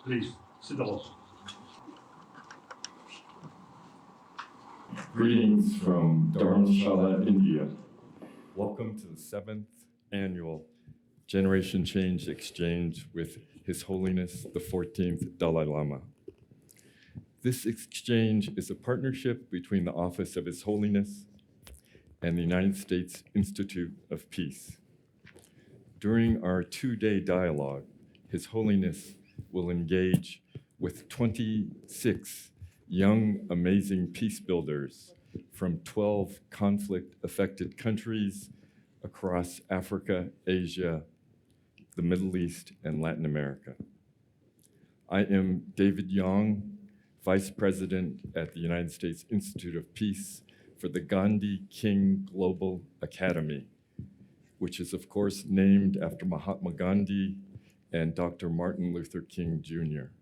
Please, sit down. Greetings from Dharamsala, India. Welcome to the 7th annual Generation Change Exchange with His Holiness the 14th Dalai Lama. This exchange is a partnership between the Office of His Holiness and the United States Institute of Peace. During our 2-day dialogue, His Holiness will engage with 26 young, amazing peacebuilders from 12 conflict-affected countries across Africa, Asia, the Middle East, and Latin America. I am David Yong, Vice President at the United States Institute of Peace for the Gandhi King Global Academy, which is, of course, named after Mahatma Gandhi and Dr. Martin Luther King Jr.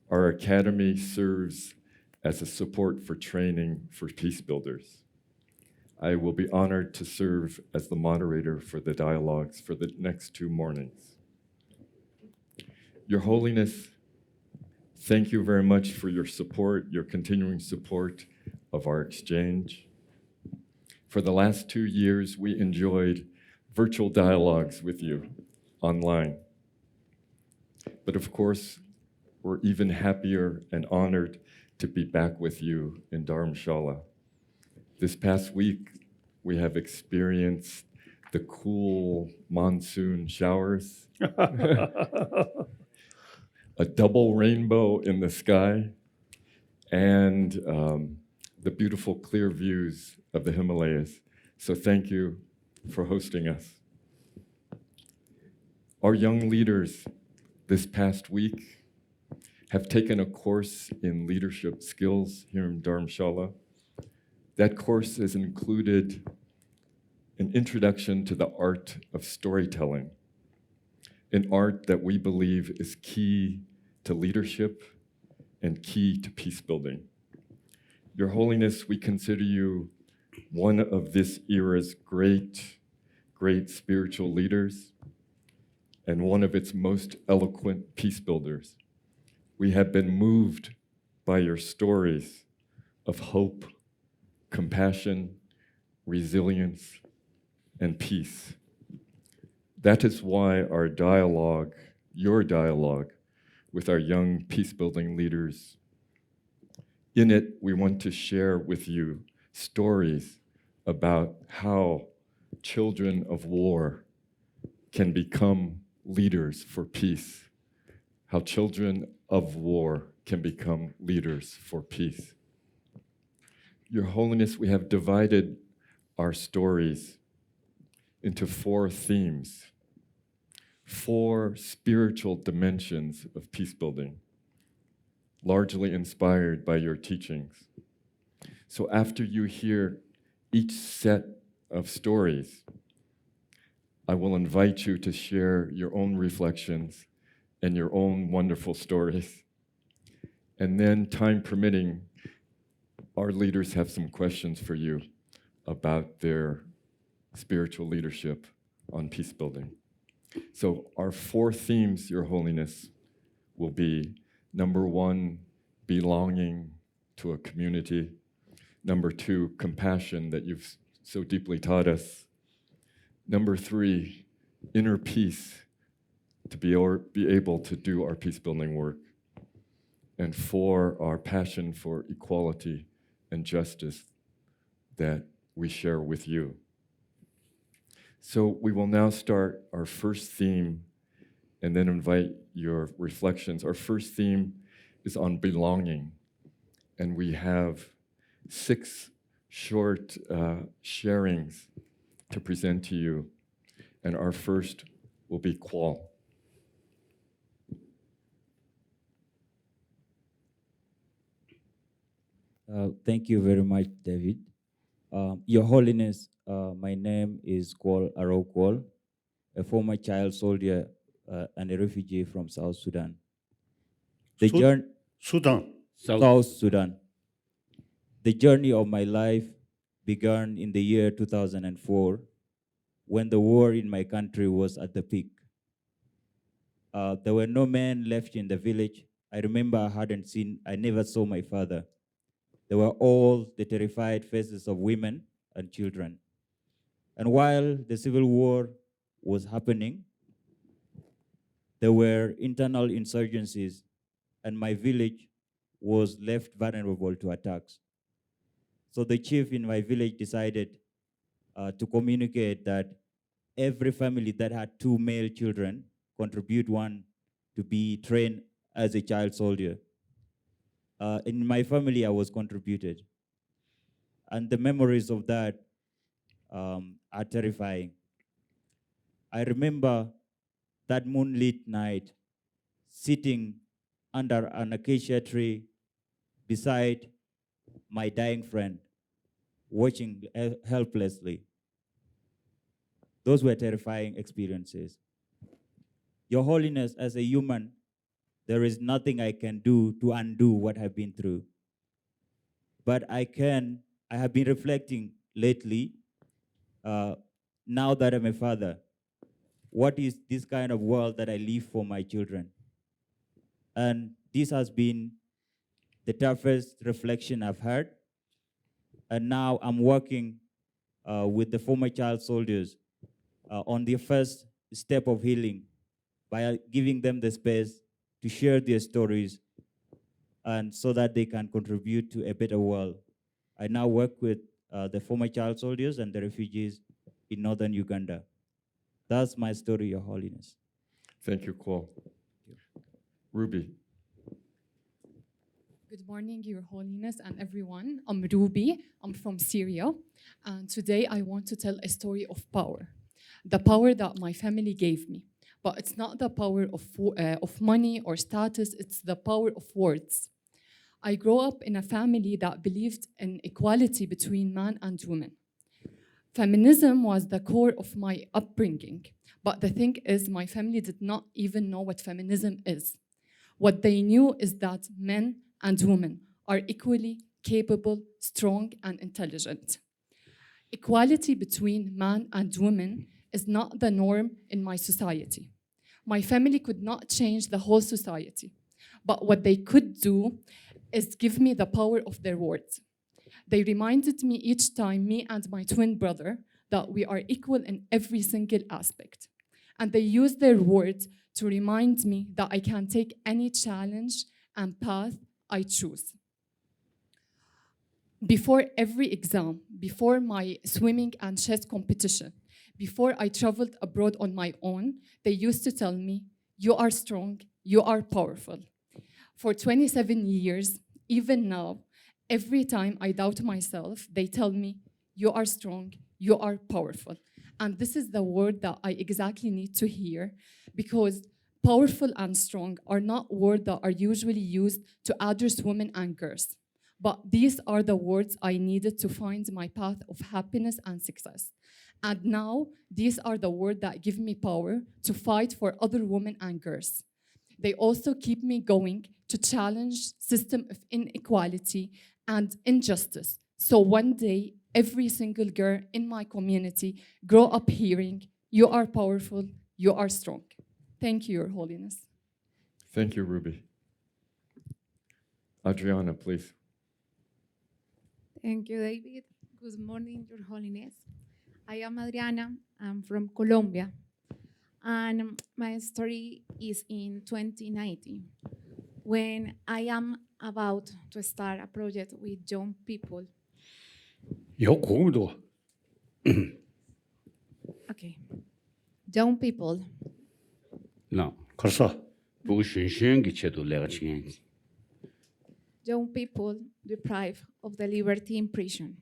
Our academy serves as a support for training for peacebuilders. I will be honored to serve as the moderator for the dialogues for the next 2 mornings. Your Holiness, thank you very much for your support, your continuing support of our exchange. For the last 2 years, we enjoyed virtual dialogues with you online. But of course, we're even happier and honored to be back with you in Dharamsala. This past week, we have experienced the cool monsoon showers, a double rainbow in the sky, and the beautiful clear views of the Himalayas. So thank you for hosting us. Our young leaders this past week have taken a course in leadership skills here in Dharamsala. That course has included an introduction to the art of storytelling, an art that we believe is key to leadership and key to peace building. Your Holiness, we consider you one of this era's great spiritual leaders and one of its most eloquent peace builders. We have been moved by your stories of hope, compassion, resilience, and peace. That is why our dialogue, your dialogue, with our young peace-building leaders, in it, we want to share with you stories about how children of war can become leaders for peace, how children of war can become leaders for peace. Your Holiness, we have divided our stories into 4 themes, 4 spiritual dimensions of peace building, largely inspired by your teachings. So after you hear each set of stories, I will invite you to share your own reflections and your own wonderful stories. And then, time permitting, our leaders have some questions for you about their spiritual leadership on peace building. So our 4 themes, Your Holiness, will be, number 1, belonging to a community. Number 2, compassion that you've so deeply taught us. Number 3, inner peace to be able to do our peace-building work. And 4, our passion for equality and justice that we share with you. So we will now start our first theme and then invite your reflections. Our first theme is on belonging, and we have 6 short sharings to present to you, and our first will be qual. Thank you very much, David. Your Holiness, my name is Kwal Arau Kwal, a former child soldier and a refugee from South Sudan. The Su- journey, Sudan. South Sudan. The journey of my life began in the year 2004 when the war in my country was at the peak. There were no men left in the village. I remember I never saw my father. They were all the terrified faces of women and children. And while the civil war was happening, there were internal insurgencies, and my village was left vulnerable to attacks. So the chief in my village decided to communicate that every family that had 2 male children contribute one to be trained as a child soldier. In my family, I was contributed. And the memories of that are terrifying. I remember that moonlit night sitting under an acacia tree beside my dying friend, watching helplessly. Those were terrifying experiences. Your Holiness, as a human, there is nothing I can do to undo what I've been through. But I have been reflecting lately, now that I'm a father, what is this kind of world that I leave for my children? And this has been the toughest reflection I've had. And now I'm working with the former child soldiers on the first step of healing by giving them the space to share their stories and so that they can contribute to a better world. I now work with the former child soldiers and the refugees in northern Uganda. That's my story, Your Holiness. Thank you, Kwal. Ruby. Good morning, Your Holiness and everyone. I'm Ruby. I'm from Syria. And today I want to tell a story of power. The power that my family gave me. But it's not the power of money or status, it's the power of words. I grew up in a family that believed in equality between man and woman. Feminism was the core of my upbringing. But the thing is, my family did not even know what feminism is. What they knew is that men and women are equally capable, strong, and intelligent. Equality between man and woman is not the norm in my society. My family could not change the whole society, but what they could do is give me the power of their words. They reminded me each time, me and my twin brother, that we are equal in every single aspect. And they used their words to remind me that I can take any challenge and path I choose. Before every exam, before my swimming and chess competition, before I traveled abroad on my own, they used to tell me, you are strong, you are powerful. For 27 years, even now, every time I doubt myself, they tell me, you are strong, you are powerful. And this is the word that I exactly need to hear, because powerful and strong are not words that are usually used to address women and girls. But these are the words I needed to find my path of happiness and success. And now, these are the words that give me power to fight for other women and girls. They also keep me going to challenge system of inequality and injustice. So one day, every single girl in my community grow up hearing, you are powerful, you are strong. Thank you, Your Holiness. Thank you, Ruby. Adriana, please. Thank you, David. Good morning, Your Holiness. I am Adriana. I'm from Colombia. And my story is in 2019, when I am about to start a project with young people. Okay. Young people No. Karsa. young people deprived of the liberty in prison.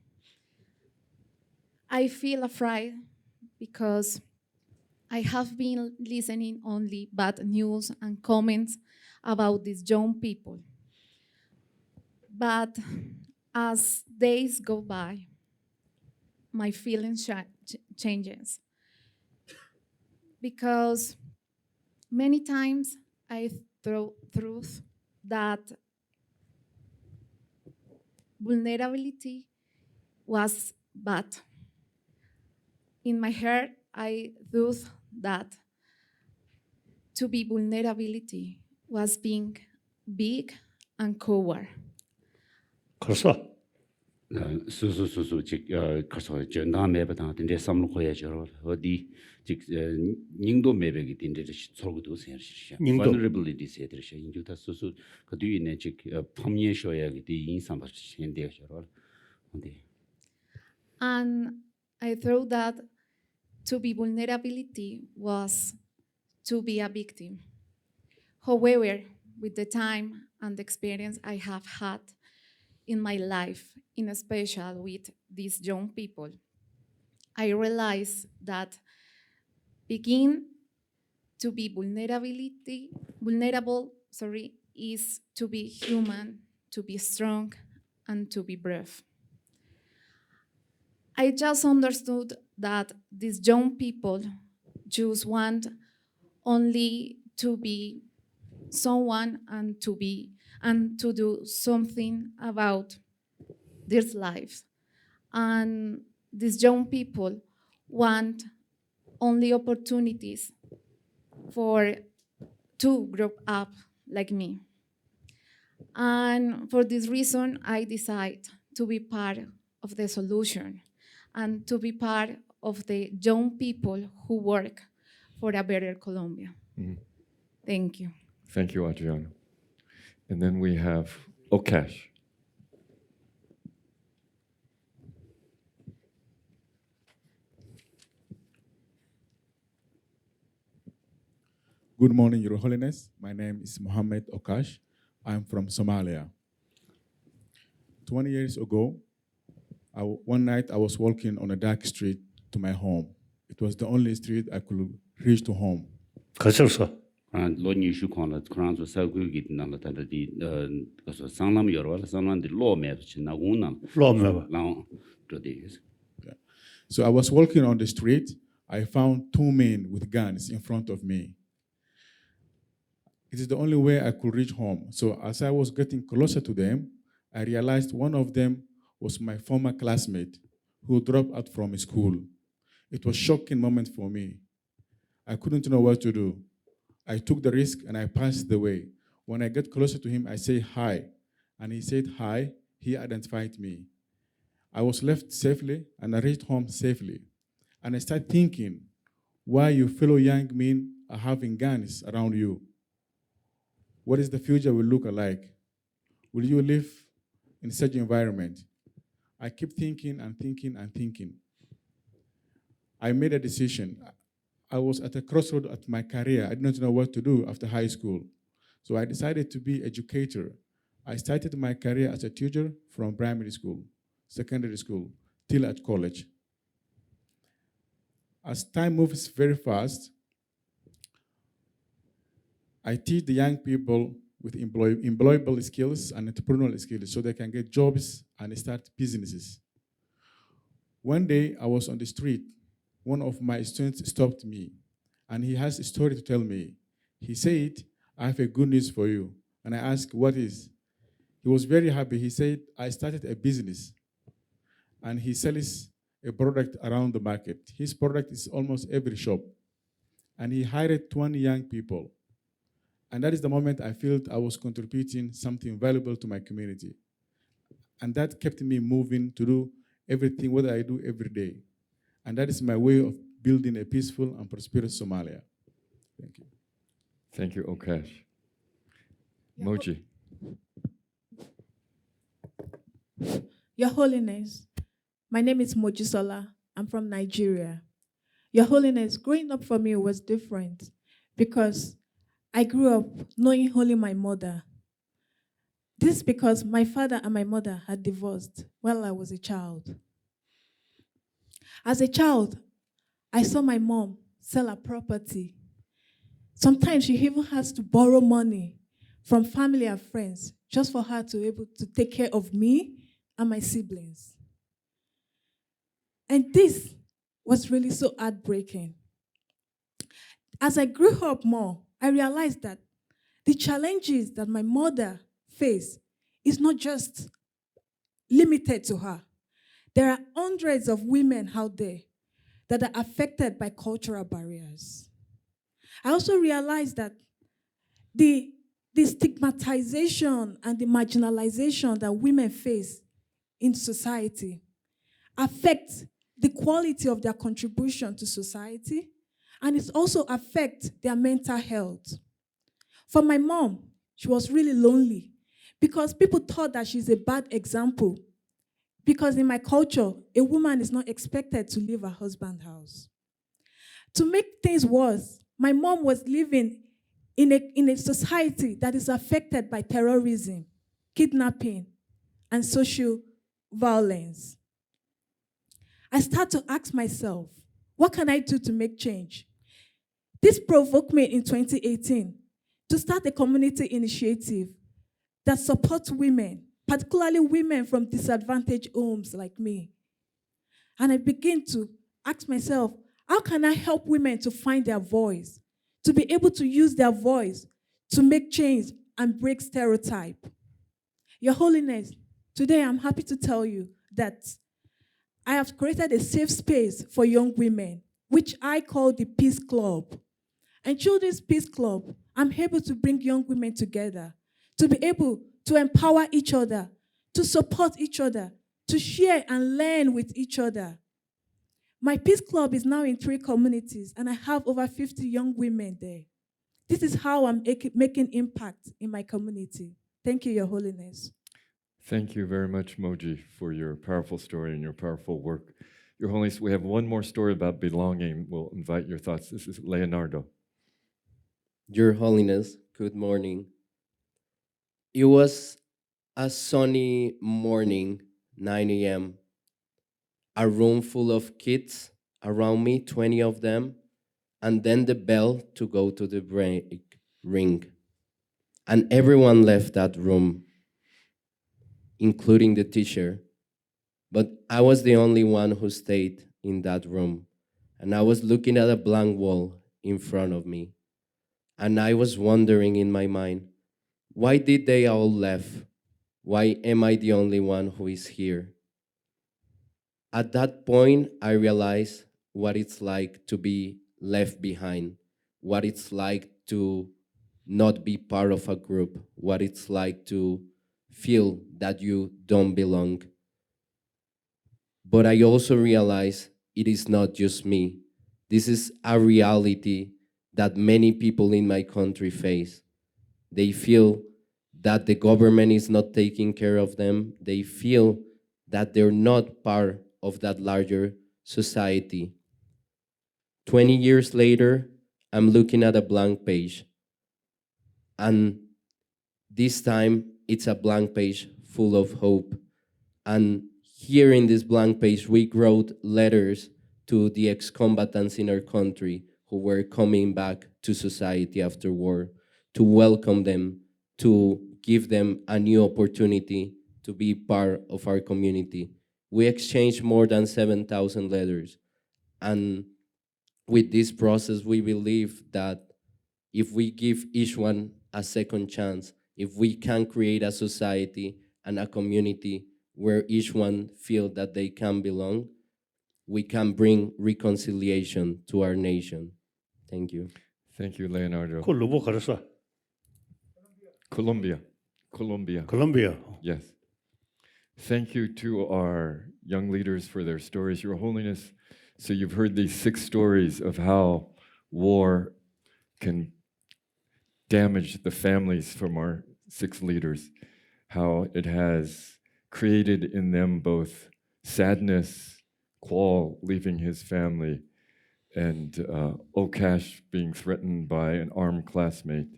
I feel afraid because I have been listening only bad news and comments about these young people. But As days go by, my feelings changes because many times I thought that vulnerability was bad. In my heart, I thought that to be vulnerability was being big and coward. 그래서 수수수수 즉 가서 전담 매버당 된데 삼로코야죠 어디 즉 닝도 매백이 된데 소르도 세르시야 닝도. vulnerability 세르시 인주다 수수 그 뒤에 즉 펌예 쇼야기 디 인상 받으신데요 근데 And I thought that to be vulnerability was to be a victim. However, with the time and the experience I have had in my life, in special with these young people, I realized that begin to be vulnerable, is to be human, to be strong, and to be brave. I just understood that these young people just want only to be someone and to do something about their lives. And these young people want only opportunities to grow up like me. And for this reason, I decide to be part of the solution and to be part of the young people who work for a better Colombia. Thank you. Thank you, Adriana. And then we have Okash. Good morning, Your Holiness. My name is Mohammed Okash. I'm from Somalia. 20 years ago, one night I was walking on a dark street to my home. It was the only street I could reach to home. 그래서 로니 슈콘라 크란조 사고기 나라 다디 가서 상남 여러 상남디 로메 지나 운나 로메바. 랑 저디 So I was walking on the street. I found two men with guns in front of me. It is the only way I could reach home. So as I was getting closer to them, I realized one of them was my former classmate who dropped out from school. It was a shocking moment for me. I couldn't know what to do. I took the risk and I passed the way. When I get closer to him, I say hi. And he said hi. He identified me. I was left safely and I reached home safely. And I started thinking why you fellow young men are having guns around you. What is the future will look like? Will you live in such an environment? I keep thinking and thinking and thinking. I made a decision. I was at a crossroad at my career. I didn't know what to do after high school. So I decided to be an educator. I started my career as a teacher from primary school, secondary school, till at college. As time moves very fast, I teach the young people with employable skills and entrepreneurial skills so they can get jobs and start businesses. One day, I was on the street. One of my students stopped me, and he has a story to tell me. He said, I have a good news for you. And I asked, what is? He was very happy. He said, I started a business, and he sells a product around the market. His product is almost every shop. And he hired 20 young people. And that is the moment I felt I was contributing something valuable to my community. And that kept me moving to do everything, what I do every day. And that is my way of building a peaceful and prosperous Somalia. Thank you. Thank you, Okash. Moji. Your Holiness, my name is Mojisola. I'm from Nigeria. Your Holiness, growing up for me was different because I grew up knowing only my mother. This is because my father and my mother had divorced while I was a child. As a child, I saw my mom sell her property. Sometimes she even has to borrow money from family and friends just for her to be able to take care of me and my siblings. And this was really so heartbreaking. As I grew up more, I realized that the challenges that my mother faced is not just limited to her. There are hundreds of women out there that are affected by cultural barriers. I also realized that the stigmatization and the marginalization that women face in society affects the quality of their contribution to society, and it also affects their mental health. For my mom, she was really lonely because people thought that she's a bad example. Because in my culture, a woman is not expected to leave her husband's house. To make things worse, my mom was living in a society that is affected by terrorism, kidnapping, and social violence. I start to ask myself, what can I do to make change? This provoked me in 2018 to start a community initiative that supports women, particularly women from disadvantaged homes like me. And I begin to ask myself, how can I help women to find their voice, to be able to use their voice to make change and break stereotype? Your Holiness, today I'm happy to tell you that I have created a safe space for young women, which I call the Peace Club. And through this Peace Club, I'm able to bring young women together, to be able to empower each other, to support each other, to share and learn with each other. My Peace Club is now in 3 communities, and I have over 50 young women there. This is how I'm making impact in my community. Thank you, Your Holiness. Thank you very much, Moji, for your powerful story and your powerful work. Your Holiness, we have one more story about belonging. We'll invite your thoughts. This is Leonardo. Your Holiness, good morning. It was a sunny morning, 9 a.m. A room full of kids around me, 20 of them, and then the bell to go to the break ring. And everyone left that room, including the teacher. But I was the only one who stayed in that room. And I was looking at a blank wall in front of me. And I was wondering in my mind, why did they all leave? Why am I the only one who is here? At that point, I realized what it's like to be left behind, what it's like to not be part of a group, what it's like to feel that you don't belong. But I also realized it is not just me. This is a reality that many people in my country face. They feel that the government is not taking care of them. They feel that they're not part of that larger society. 20 years later, I'm looking at a blank page. And this time, it's a blank page full of hope. And here in this blank page, we wrote letters to the ex-combatants in our country who were coming back to society after war, to welcome them, to give them a new opportunity to be part of our community. We exchanged more than 7,000 letters. And with this process, we believe that if we give each one a second chance, if we can create a society and a community where each one feels that they can belong, we can bring reconciliation to our nation. Thank you. Thank you, Leonardo. 그 누구 걸었어? Colombia. 콜롬비아. Yes. Thank you to our young leaders for their stories, Your Holiness. So you've heard these 6 stories of how war can damage the families from our 6 leaders, how it has created in them both sadness, Qual leaving his family, and Okash being threatened by an armed classmate,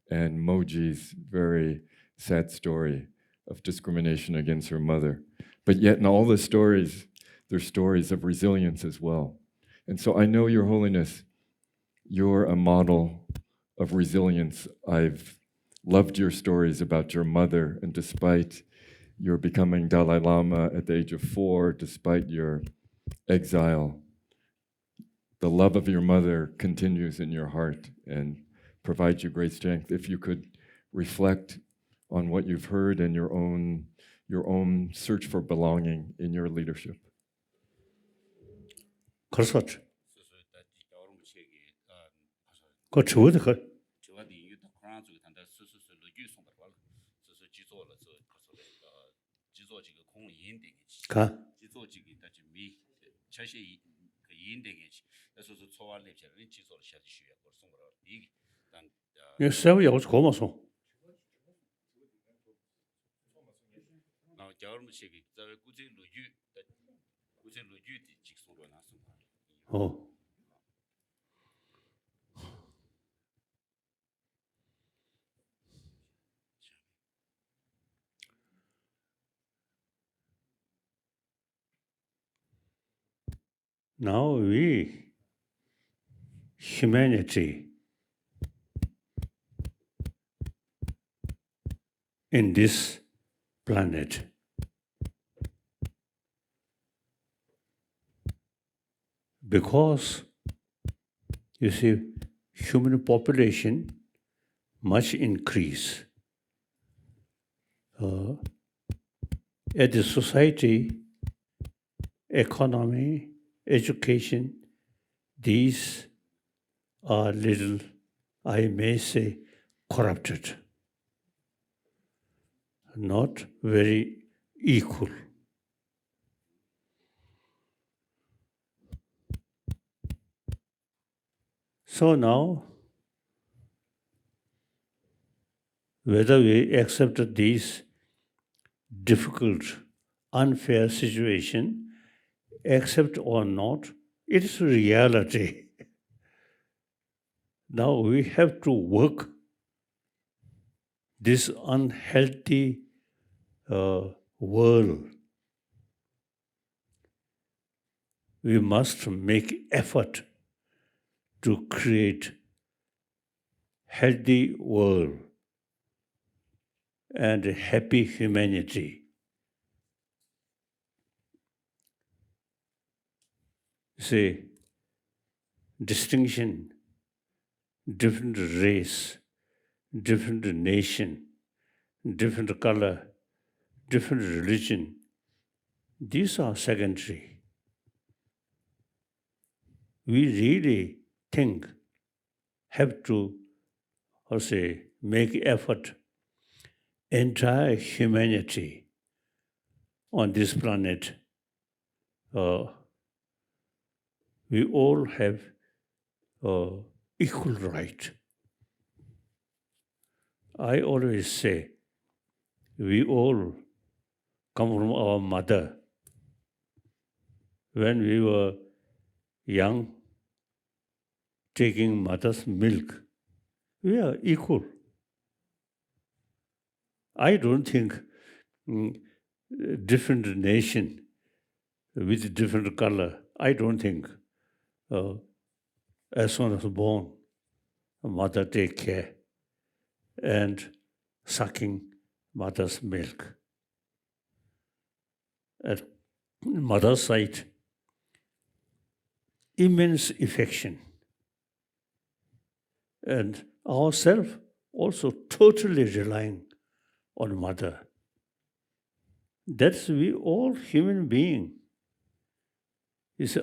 and Moji's very sad story of discrimination against her mother. But yet in all the stories, there's stories of resilience as well. And so I know, Your Holiness, you're a model of resilience. I've loved your stories about your mother, and despite you're becoming Dalai Lama at the age of 4, despite your exile. The love of your mother continues in your heart and provides you great strength. If you could reflect on what you've heard and your own search for belonging in your leadership. 그렇소. 그 저도 그 가. 이 세우 여기서 고마소. 어. Now we, humanity, in this planet, because you see, human population much increase. At the society, economy, education, these are little, I may say, corrupted, not very equal. So now, whether we accept these difficult, unfair situation, accept or not, it is reality. Now we have to work this unhealthy world. We must make effort to create healthy world and happy humanity. Say, distinction, different race, different nation, different color, different religion, these are secondary. We really think, have to, or say, make effort, entire humanity on this planet, we all have equal right. I always say, we all come from our mother. When we were young, taking mother's milk, we are equal. I don't think different nation with different color, I don't think as soon as born, mother take care and sucking mother's milk. At mother's side, immense affection. And ourselves also totally relying on mother. That's we all human being. You see,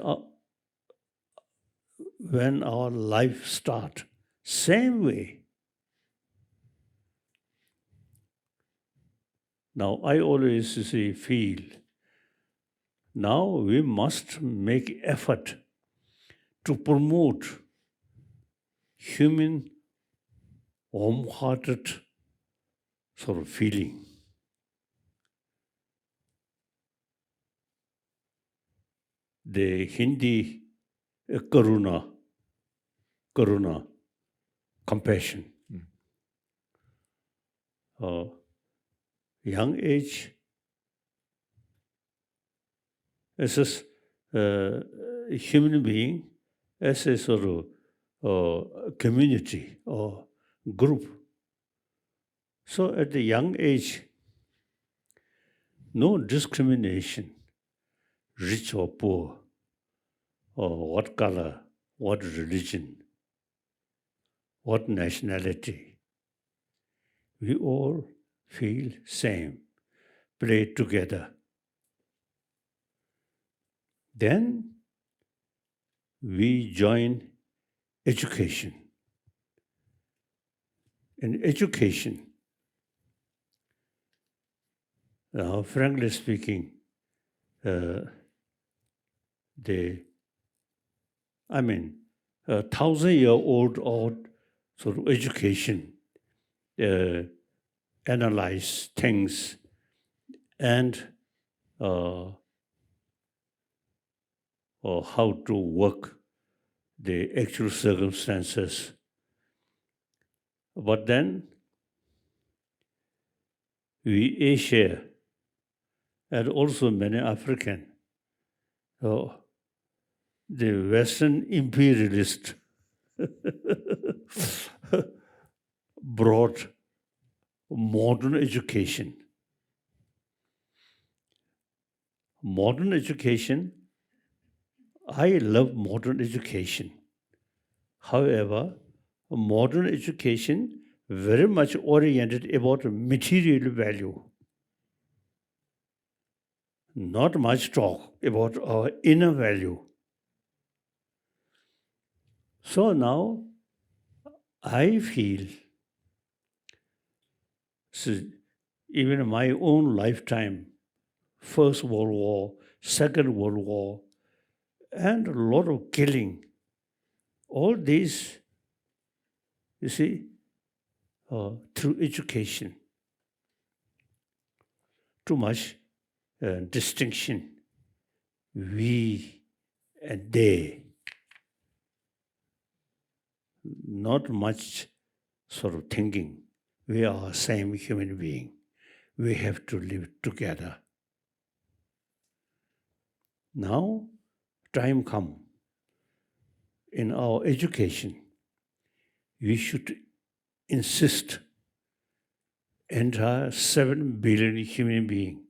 when our life start, same way. Now I always feel, now we must make effort to promote human warm-hearted sort of feeling. The Hindi karuna, compassion. Young age, as a human being, as a sort of community or group. So at the young age, no discrimination, rich or poor, or what color, what religion, what nationality. We all feel same, play together. Then we join education. In education, now frankly speaking, a 1,000-year-old sort of education analyze things and or how to work the actual circumstances. But then we Asia and also many African, the Western imperialist brought modern education. Modern education, I love modern education. However, modern education very much oriented about material value. Not much talk about our inner value. So now I feel, even in my own lifetime, First World War, Second World War, and a lot of killing, all these, you see, through education. Too much distinction, we and they. Not much sort of thinking. We are same human being. We have to live together. Now, time come. In our education, we should insist entire 7 billion human beings.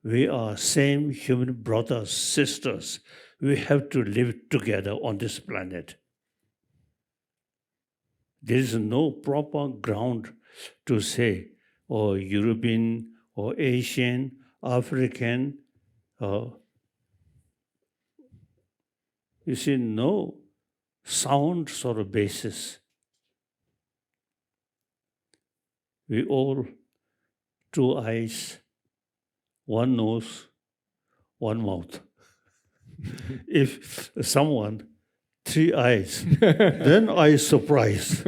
We are same human brothers, sisters. We have to live together on this planet. There is no proper ground to say, or European, or Asian, African, you see, no sound sort of basis. We all 2 eyes, 1 nose, 1 mouth. If someone 3 eyes, then I surprise.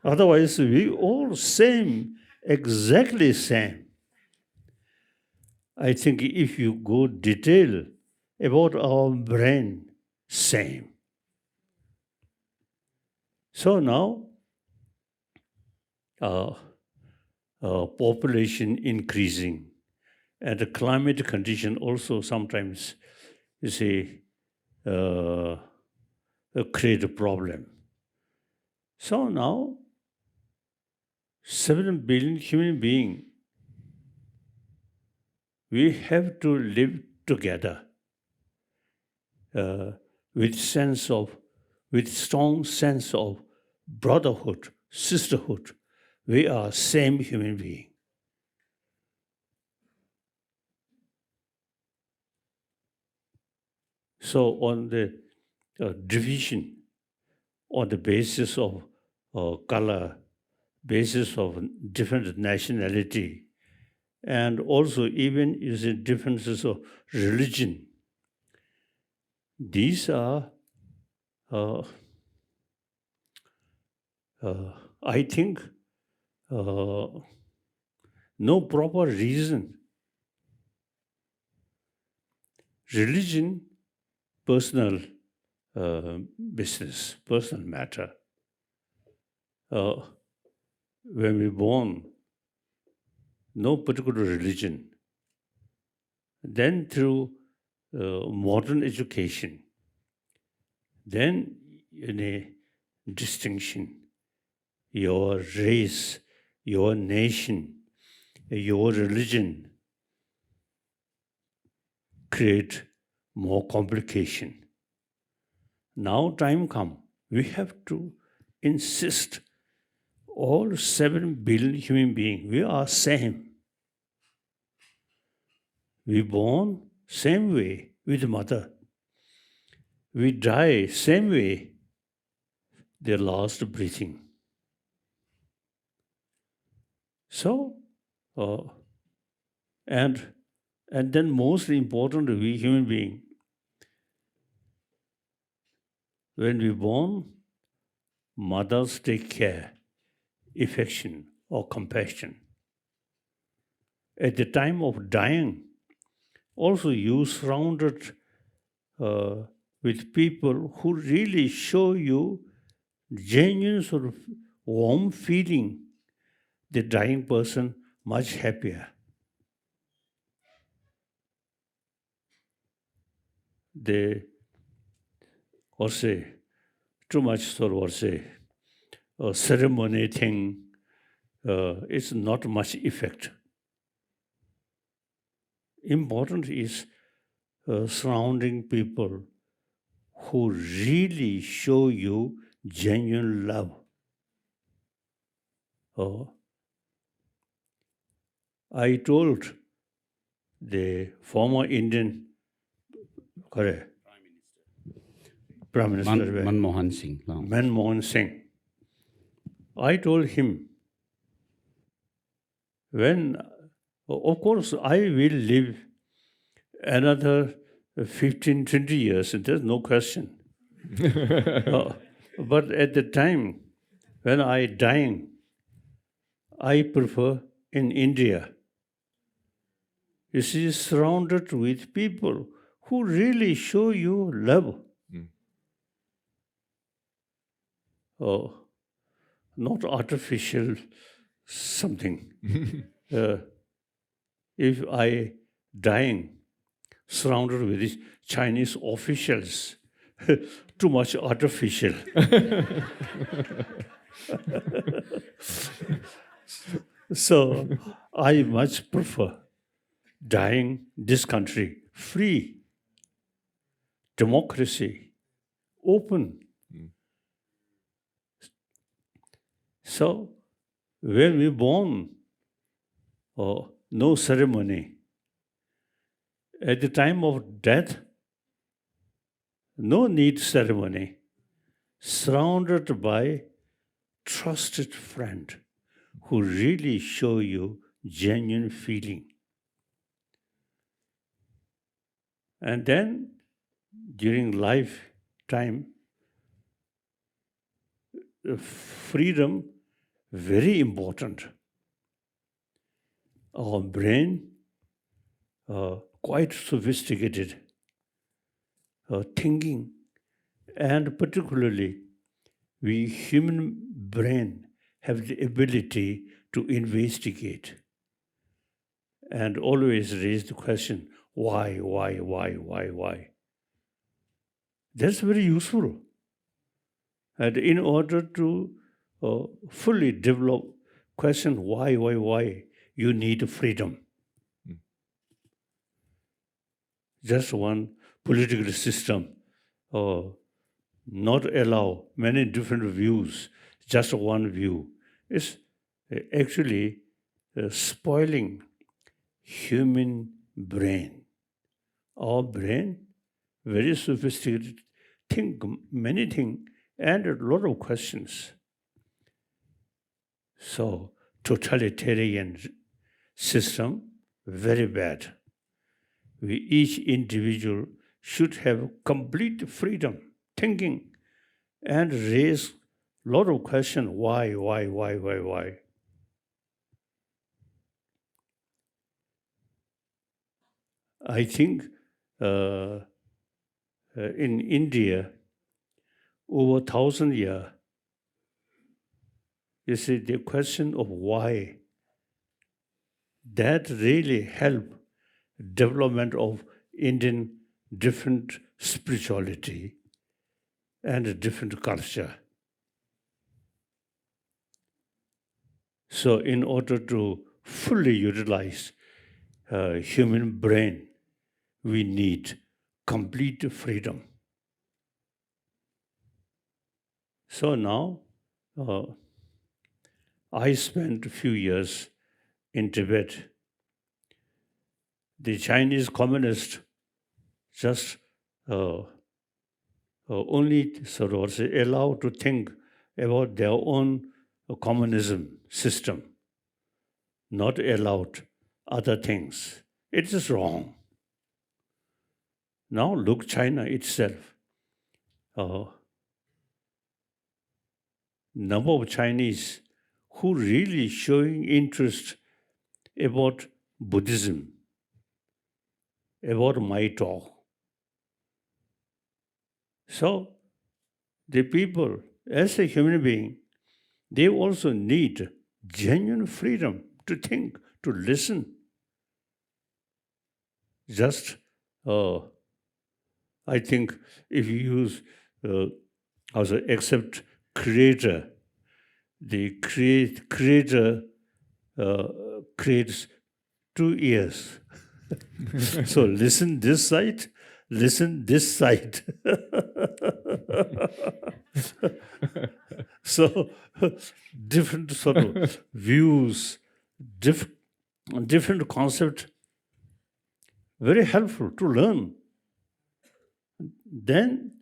Otherwise, we all same, exactly same. I think if you go detail about our brain, same. So now, population increasing, and the climate condition also sometimes, you see, create a problem. So now, 7 billion human beings, we have to live together with strong sense of brotherhood, sisterhood. We are same human being. So on the division, on the basis of color, basis of different nationality, and also even using differences of religion, these are, I think, no proper reason. Religion, personal business, personal matter. When we're born, no particular religion. Then through modern education, then in a distinction, your race, your nation, your religion, create more complication. Now time come, we have to insist all 7 billion human beings, we are same. We born same way with mother. We die same way, their last breathing. So, and then most important, we human being, when we born, mothers take care, affection or compassion. At the time of dying, also you surrounded with people who really show you genuine sort of warm feeling, the dying person much happier. They, or say, too much sort of, or say, a ceremony thing, it's not much effect. Important is surrounding people who really show you genuine love. I told the former Indian Prime Minister Manmohan Singh. Manmohan Singh. I told him, when, of course, I will live another 15, 20 years, there's no question. But at the time when I dying, I prefer in India. You see, surrounded with people who really show you love. Not artificial something. If I dying, surrounded with these Chinese officials, too much artificial. So I much prefer dying this country free, democracy, open. So when we born, no ceremony. At the time of death, no need ceremony. Surrounded by trusted friend who really show you genuine feeling. And then during lifetime, freedom very important. Our brain quite sophisticated, thinking, and particularly we human brain have the ability to investigate and always raise the question, why? That's very useful. And in order to fully develop question why, you need freedom. Just one political system not allow many different views, just one view, is actually spoiling human brain. Our brain, very sophisticated, think many things and a lot of questions. So totalitarian system, very bad. Each individual should have complete freedom, thinking, and raise a lot of questions, why? I think in India, over 1,000 years, you see, the question of why, that really helped development of Indian different spirituality and a different culture. So in order to fully utilize human brain, we need complete freedom. So now, I spent a few years in Tibet. The Chinese communists just only sort of say, allowed to think about their own communism system, not allowed other things. It is wrong. Now look China itself. Number of Chinese who really showing interest about Buddhism, about my talk. So the people, as a human being, they also need genuine freedom to think, to listen. Just, I think if you use also accept creator, the creator creates 2 ears. So listen this side, listen this side. So different sort of views, different concept, very helpful to learn. Then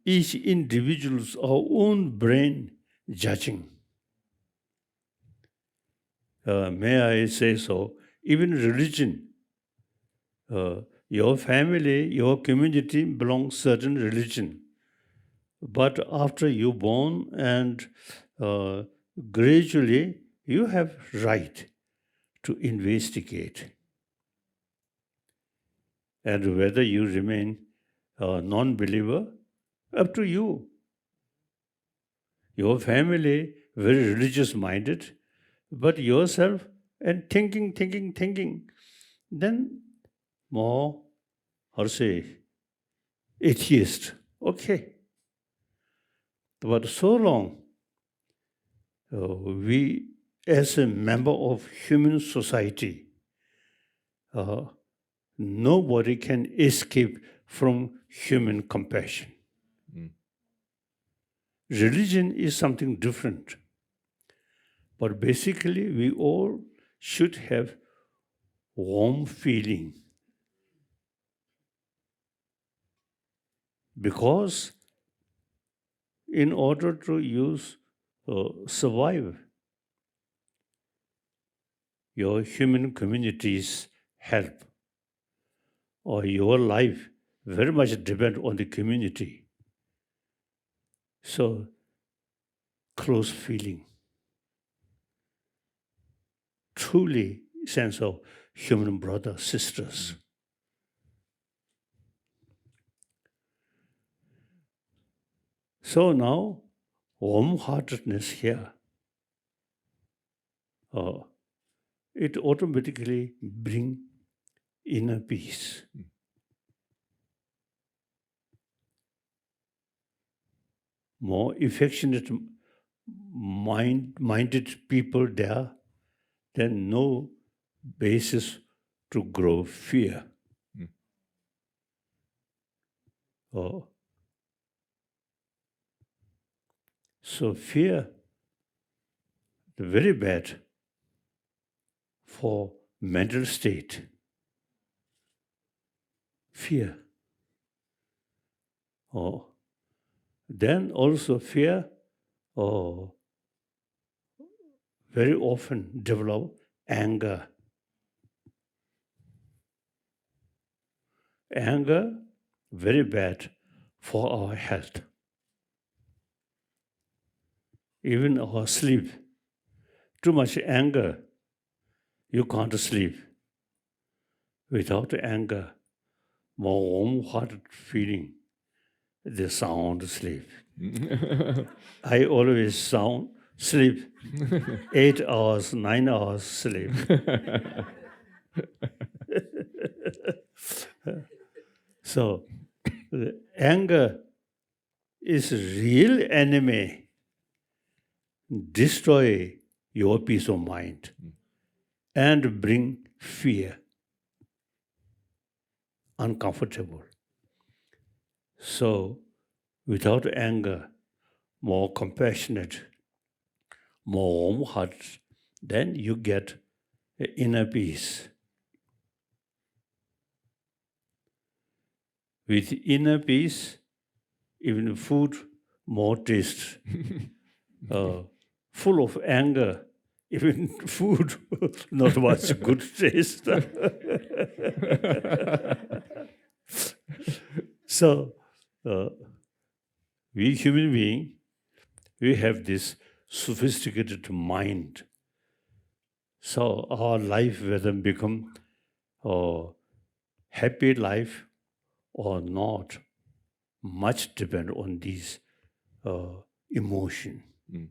each individual's own brain judging. May I say so? Even religion, your family, your community belongs certain religion. But after you born and gradually you have right to investigate. And whether you remain a non-believer, up to you. Your family, very religious-minded, but yourself and thinking, then more, how to say, atheist. Okay. But so long, we, as a member of human society, nobody can escape from human compassion. Religion is something different. But basically, we all should have warm feeling. Because in order to survive, your human communities help, or your life very much depends on the community. So, close feeling, truly sense of human brothers, sisters. So now, warm-heartedness here, it automatically brings inner peace. More affectionate minded people there, then no basis to grow fear. So fear, very bad for mental state. Fear. Then also fear very often develop anger. Anger, very bad for our health. Even our sleep. Too much anger, you can't sleep. Without anger, more warm-hearted feeling, the sound sleep. I always sleep 8 hours, 9 hours sleep. So, the anger is real enemy. Destroy your peace of mind and bring fear. uncomfortable. So, without anger, more compassionate, more warm hearts, then you get inner peace. With inner peace, even food more taste. Full of anger, even food not much good taste. So, we human beings, we have this sophisticated mind. So our life whether become a happy life or not, much depend on these emotion. Mm.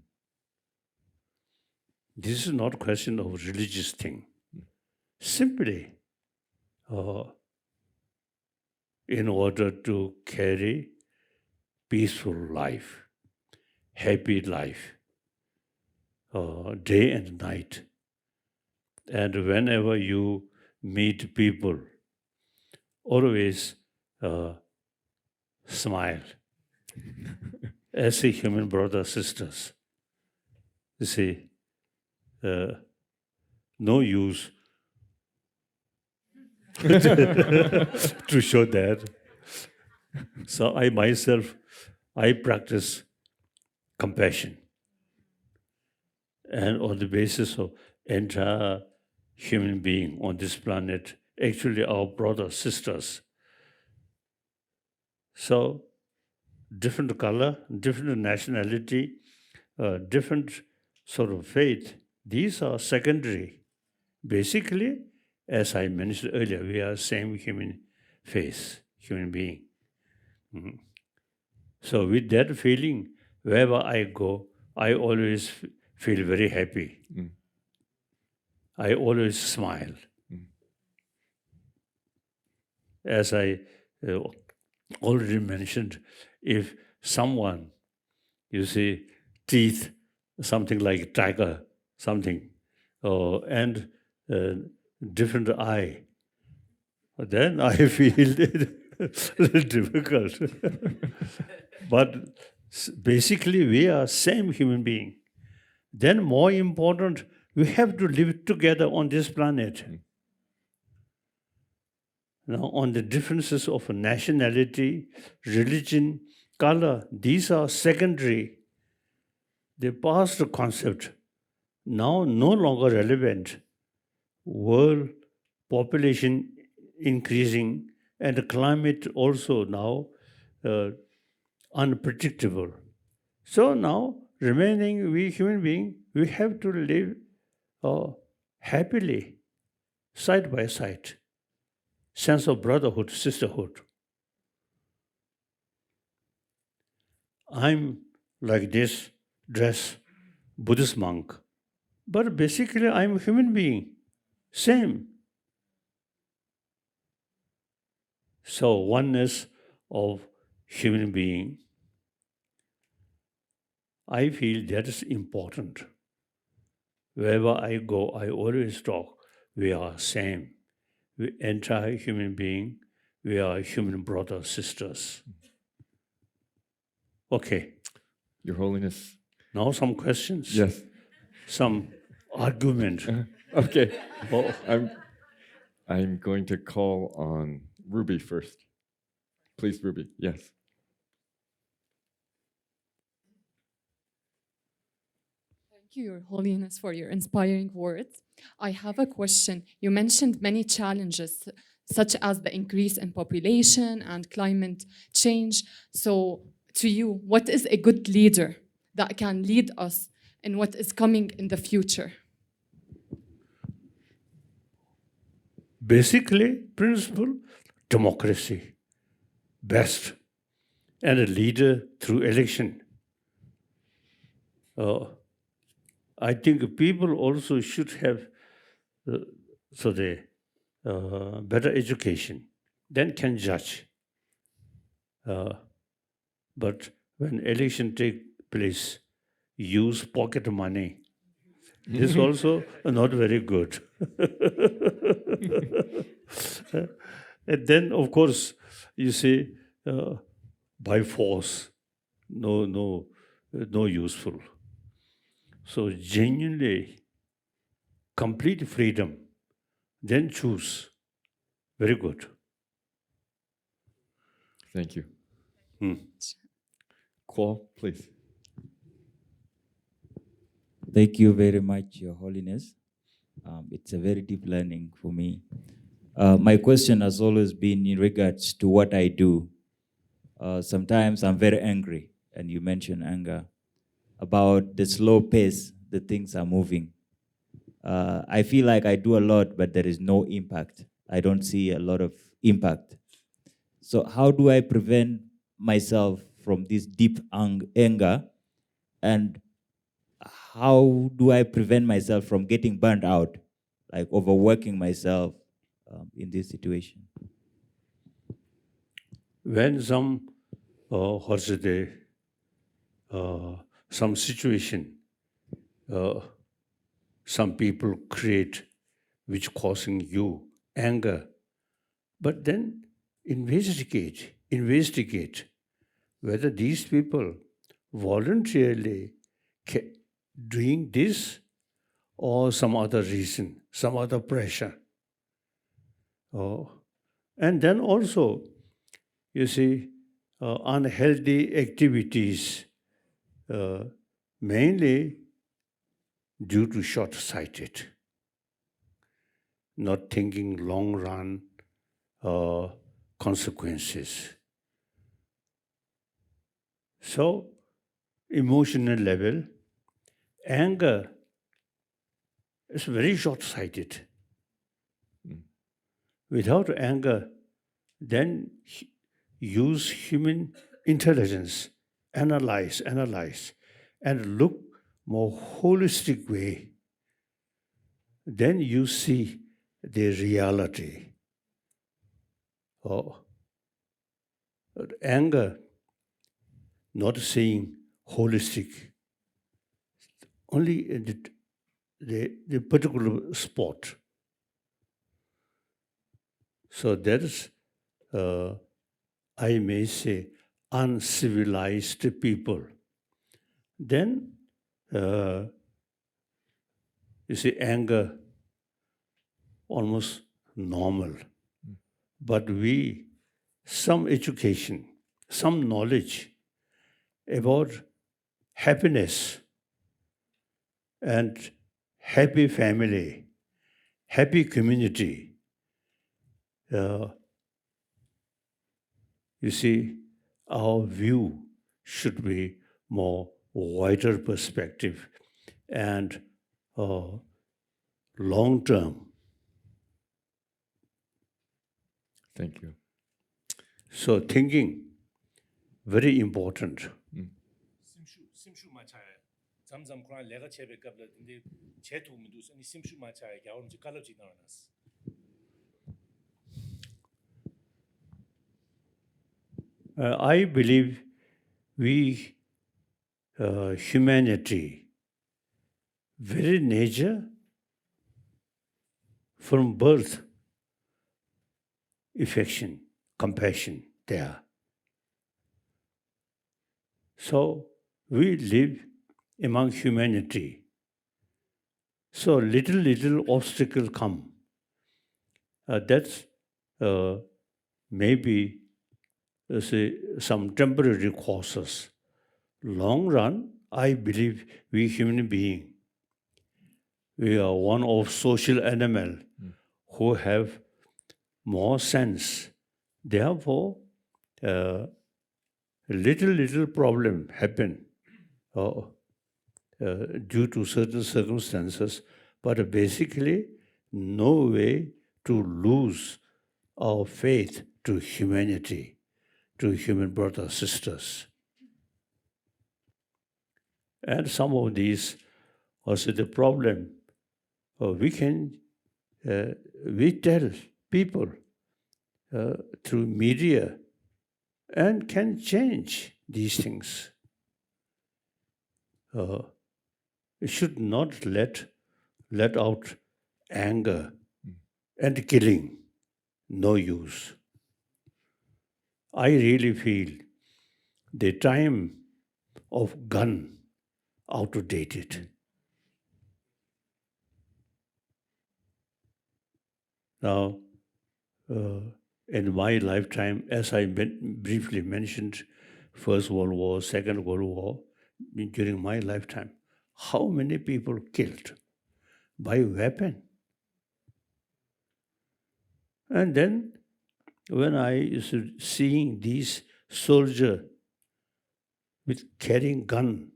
This is not a question of religious thing. Simply, in order to carry peaceful life, happy life, day and night. And whenever you meet people, always smile. As a human brothers, sisters. You see, no use to show that. So I myself, I practice compassion. And on the basis of entire human being on this planet, actually our brothers, sisters. So different color, different nationality, different sort of faith, these are secondary. Basically, as I mentioned earlier, we are same human face, human being. Mhm. So with that feeling, wherever I go, I always feel very happy. Mm. I always smile. Mm. As I already mentioned, if someone, you see, teeth, something like tiger, something, and different eye, then I feel it a little difficult. But basically, we are same human being. Then more important, we have to live together on this planet. Now, on the differences of nationality, religion, color, these are secondary. The past concept, now no longer relevant. World population increasing and the climate also now unpredictable. So now, remaining we human beings, we have to live happily, side by side. Sense of brotherhood, sisterhood. I'm like this, dress, Buddhist monk. But basically, I'm a human being. Same. So oneness of human being, I feel that is important. Wherever I go, I always talk, we are same. We entire human being, we are human brothers, sisters. Okay. Your Holiness. Now some questions. Yes. Some argument. Okay. Oh. I'm going to call on Ruby first. Please, Ruby. Yes. Thank you, Your Holiness, for your inspiring words. I have a question. You mentioned many challenges, such as the increase in population and climate change. So, to you, what is a good leader that can lead us in what is coming in the future? Basically, principle, democracy, best, and a leader through election. I think people also should have better education, then can judge. But when election take place, use pocket money. This is also not very good. And then, of course, you say, by force, no useful. So genuinely, complete freedom, then choose. Very good. Thank you. Hmm. Qual, please. Thank you very much, Your Holiness. It's a very deep learning for me. My question has always been in regards to what I do. Sometimes I'm very angry, and you mentioned anger, about the slow pace that things are moving. I feel like I do a lot, but there is no impact. I don't see a lot of impact. So how do I prevent myself from this deep anger, and how do I prevent myself from getting burnt out, like overworking myself in this situation? When some some situation, some people create which causing you anger, but then investigate whether these people voluntarily doing this or some other reason, some other pressure. And then also, you see, unhealthy activities, mainly due to short-sighted, not thinking long-run consequences. So, emotional level, anger is very short-sighted. Without anger, then use human intelligence, analyze, and look more holistic way. Then you see the reality. Anger, not seeing holistic, only in the particular spot. So that is, I may say, uncivilized people. Then, you see, anger, almost normal. But some education, some knowledge about happiness and happy family, happy community. You see, our view should be more wider perspective and long term. Thank you. So thinking, very important. 심슈 마차에 잠잠 그런 내가 제베 qabla 근데 제 도움도 니 심슈 마차에 겨울지 깔아지 나왔어. I believe we, humanity, very nature, from birth, affection, compassion there. So we live among humanity. So little obstacle come. That's maybe say some temporary causes. Long run, I believe we human being, we are one of social animal who have more sense. Therefore, little problem happen due to certain circumstances, but basically no way to lose our faith to humanity, to human brothers, sisters. And some of these also the problem, we tell people through media and can change these things. We should not let out anger and killing. no use. I really feel the time of gun outdated. Now, in my lifetime, as I briefly mentioned, First World War, Second World War, during my lifetime, how many people killed by weapon? And then when I seeing these soldiers with carrying gun,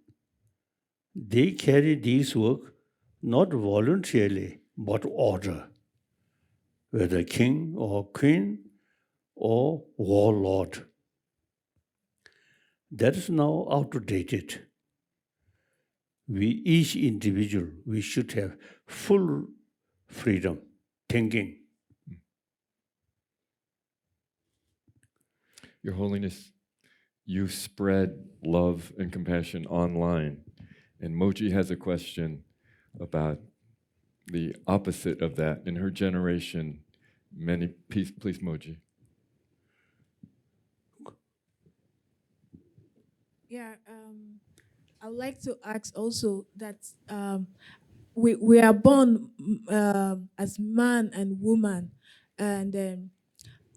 they carry these work not voluntarily, but order, whether king or queen or warlord. That is now outdated. We, each individual, we should have full freedom thinking. Your Holiness, you spread love and compassion online. And Moji has a question about the opposite of that. In her generation, many, please Moji. Yeah, I would like to ask also that we are born as man and woman, and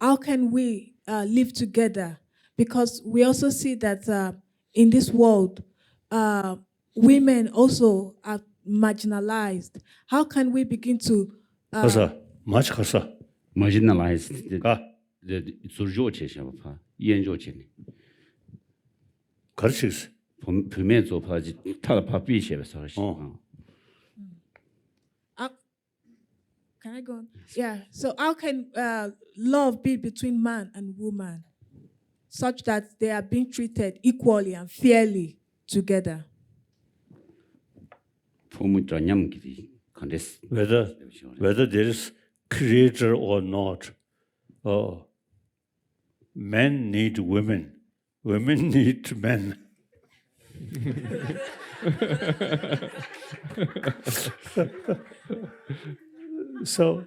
how can we live together? Because we also see that in this world, women also are marginalized. How can we begin to Kasa, much kasa. marginalized Ka, the surjoche shapa yen joche ni karchis. pime zo pa ji ta pa bi she sa shi Oh. Can I go on? Yeah. So how can love be between man and woman, such that they are being treated equally and fairly together? 포무 전념 기디 컨데스 Whether there is creator or not, men need women, women need men. So,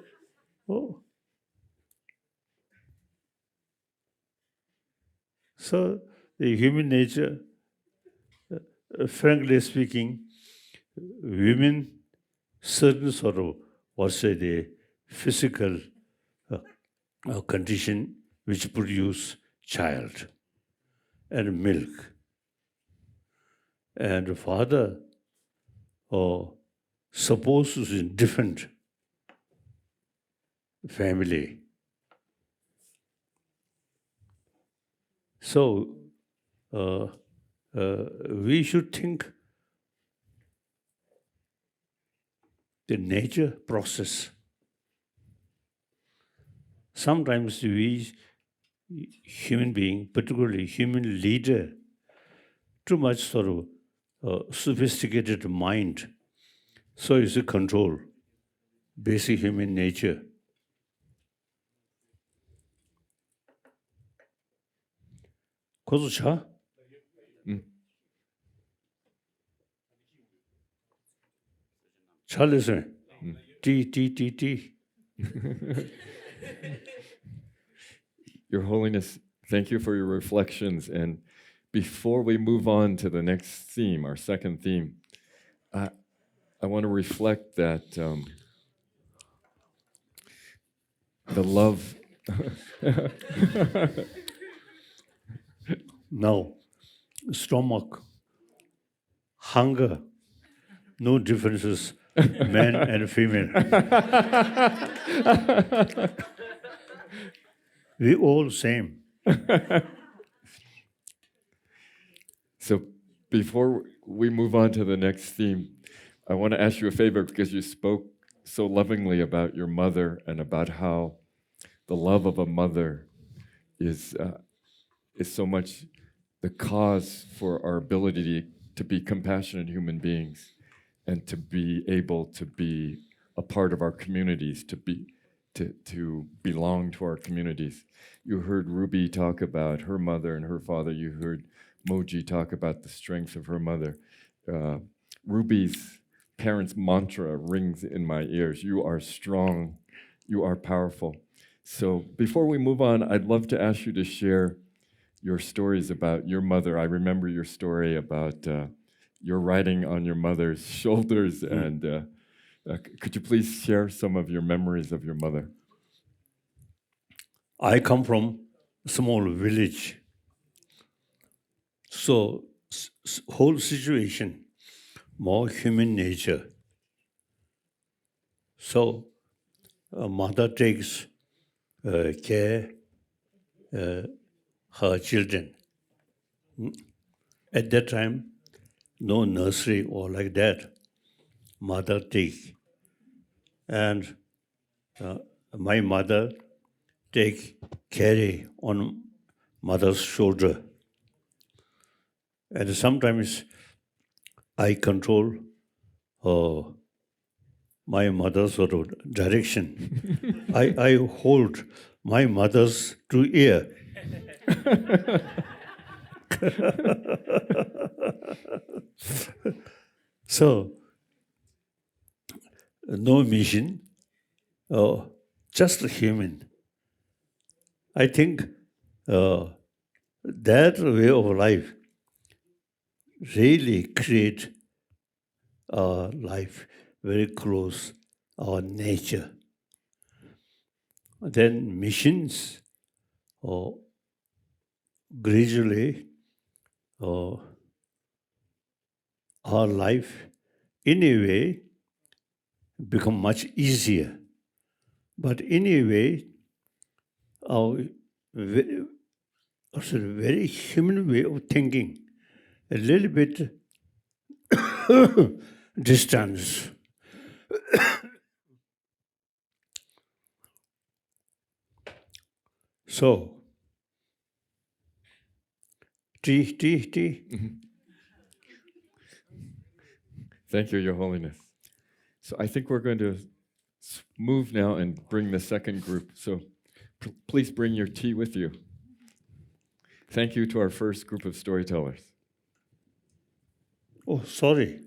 so the human nature, frankly speaking, women, certain sort of, what's say, the physical condition which produce child and milk. And father, suppose is in different family. So we should think the nature process. Sometimes we, human being, particularly human leader, too much sort of sophisticated mind, so is a control, basic human nature. Kozu cha? Cha listen. T. Your Holiness, thank you for your reflections. And before we move on to the next theme, our second theme, I want to reflect that the love. Now, stomach, hunger, no differences, man and female. We all same. So before we move on to the next theme, I want to ask you a favor because you spoke so lovingly about your mother and about how the love of a mother is so much the cause for our ability to be compassionate human beings and to be able to be a part of our communities, to belong to our communities. You heard Ruby talk about her mother and her father. You heard Moji talk about the strength of her mother. Ruby's parents' mantra rings in my ears. You are strong. You are powerful. So before we move on, I'd love to ask you to share your stories about your mother. I remember your story about your riding on your mother's shoulders, and could you please share some of your memories of your mother? I come from a small village. So whole situation, more human nature. So a mother takes care her children. At that time, no nursery or like that. Mother take, and my mother take carry on mother's shoulder, and sometimes I control my mother's sort of direction. I hold my mother's two ear. So, no mission, just human. I think that way of life really create our life very close, our nature. Then missions, gradually, our life in a way become much easier. But in a way, our very human way of thinking, a little bit distance. So, tea. Thank you, Your Holiness. So I think we're going to move now and bring the second group. So please bring your tea with you. Thank you to our first group of storytellers. Oh, sorry.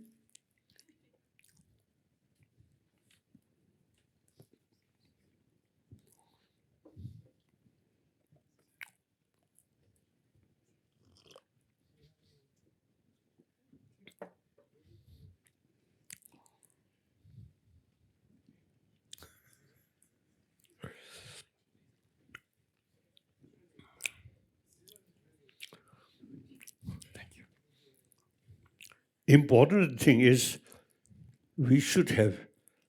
Important thing is we should have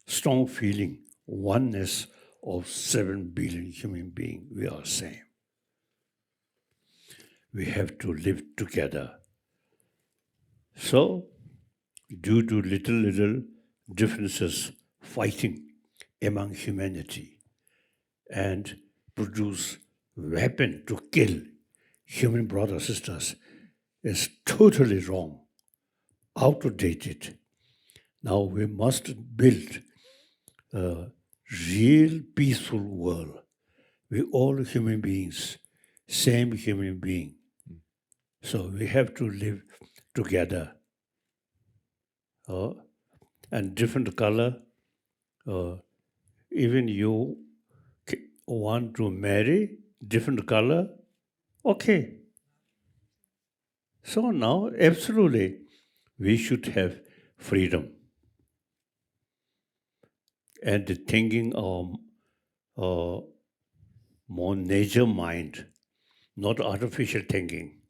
strong feeling, oneness of 7 billion human beings. We are same. We have to live together. So, due to little differences, fighting among humanity and produce weapon to kill human brothers sisters is totally wrong, outdated. Now we must build a real peaceful world. We all human beings, same human being. So we have to live together. And different color, even you want to marry different color, okay. So now, absolutely, we should have freedom. And thinking of more nature mind, not artificial thinking.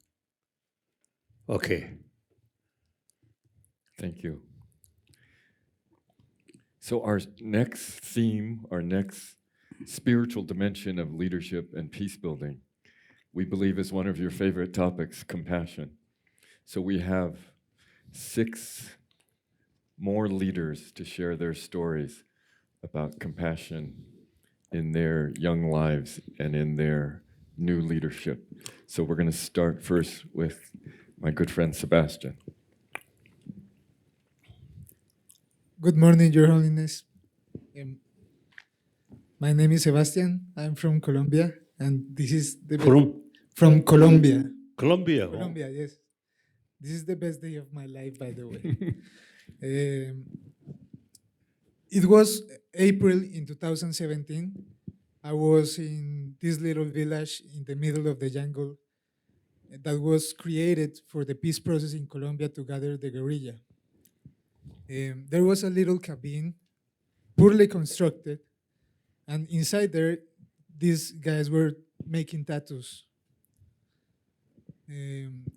Okay. Thank you. So our next theme, our next spiritual dimension of leadership and peace building, we believe is one of your favorite topics, compassion. So we have 6 more leaders to share their stories about compassion in their young lives and in their new leadership. So we're going to start first with my good friend Sebastian. Good morning, Your Holiness. My name is Sebastian. I'm from Colombia, and this is the from Colombia. Colombia. Colombia, yes. This is the best day of my life, by the way. It was April in 2017, I was in this little village in the middle of the jungle that was created for the peace process in Colombia to gather the guerrilla. There was a little cabin, poorly constructed, and inside there, these guys were making tattoos.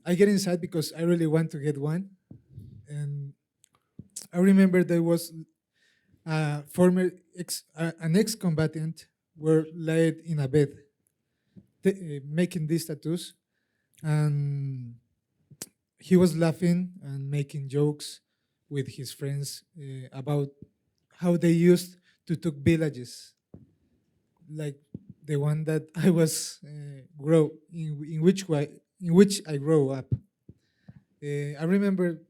I get inside because I really want to get one, and I remember there was a an ex-combatant were laid in a bed, making these tattoos, and he was laughing and making jokes with his friends about how they used to take villages, like the one that I was in which I grew up. I remember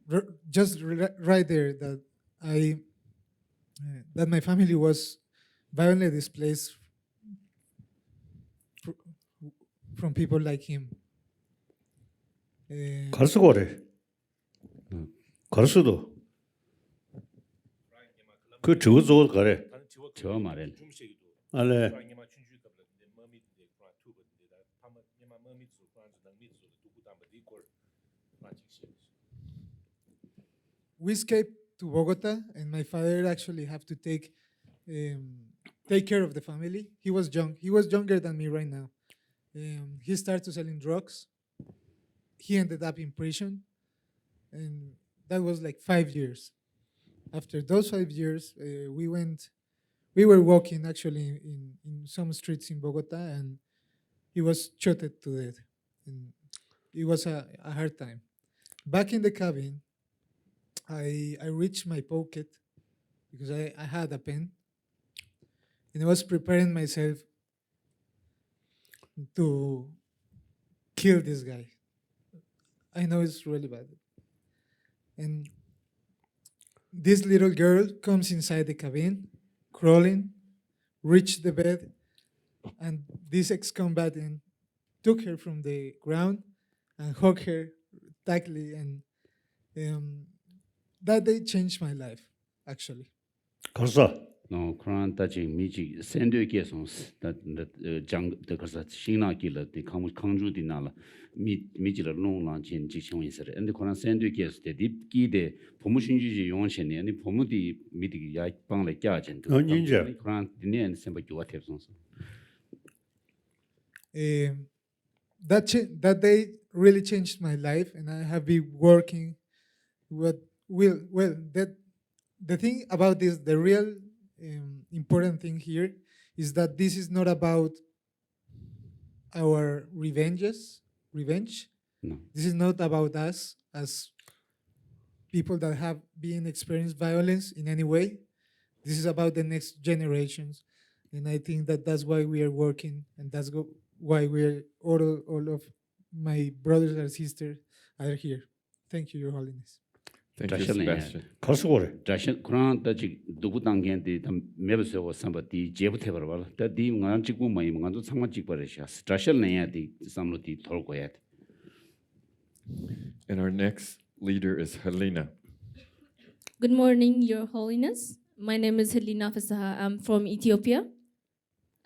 right there that that my family was violently displaced from people like him. 가르스고래. 가르스도. 그 저거 가래. 저 말은 알레. We escaped to Bogota, and my father actually have to take care of the family. He was young. He was younger than me right now. He started selling drugs. He ended up in prison, and that was like 5 years. After those 5 years, we were walking actually in some streets in Bogota, and he was shot to death. And it was a hard time. Back in the cabin, I reached my pocket because I had a pen, and I was preparing myself to kill this guy. I know it's really bad. And this little girl comes inside the cabin, crawling, reached the bed, and this ex-combatant took her from the ground and hugged her tightly, and that day changed my life, actually. 가르사. 너 그런 따지 미지 샌드위치에 장 그래서 신나기를 그 강주디 나라 미지를 농랑진 지청 있어요. 근데 그런 샌드위치에 대립기대 법무신주지 용원신이 아니 법무디 미디 야 방래 껴진 인제 그런 디네 셈바 교와 탭선서. That day really changed my life, and I have been working with the thing about this, the real important thing here is that this is not about our revenge. No. This is not about us as people that have been experienced violence in any way. This is about the next generations, and I think that that's why we are working, and that's why we're all of my brothers and sisters are here. Thank you, Your Holiness. Thank you, Sebastian. 가르스고래. 자신 그런 따지 누구 단계인데 매버서 삼바디 제부터 버려. 따디 만 찍고 많이 만도 상만 찍버려셔. 자신 내야디 삼로디 돌고야. And our next leader is Helena. Good morning, Your Holiness. My name is Helena Fasaha. I'm from Ethiopia.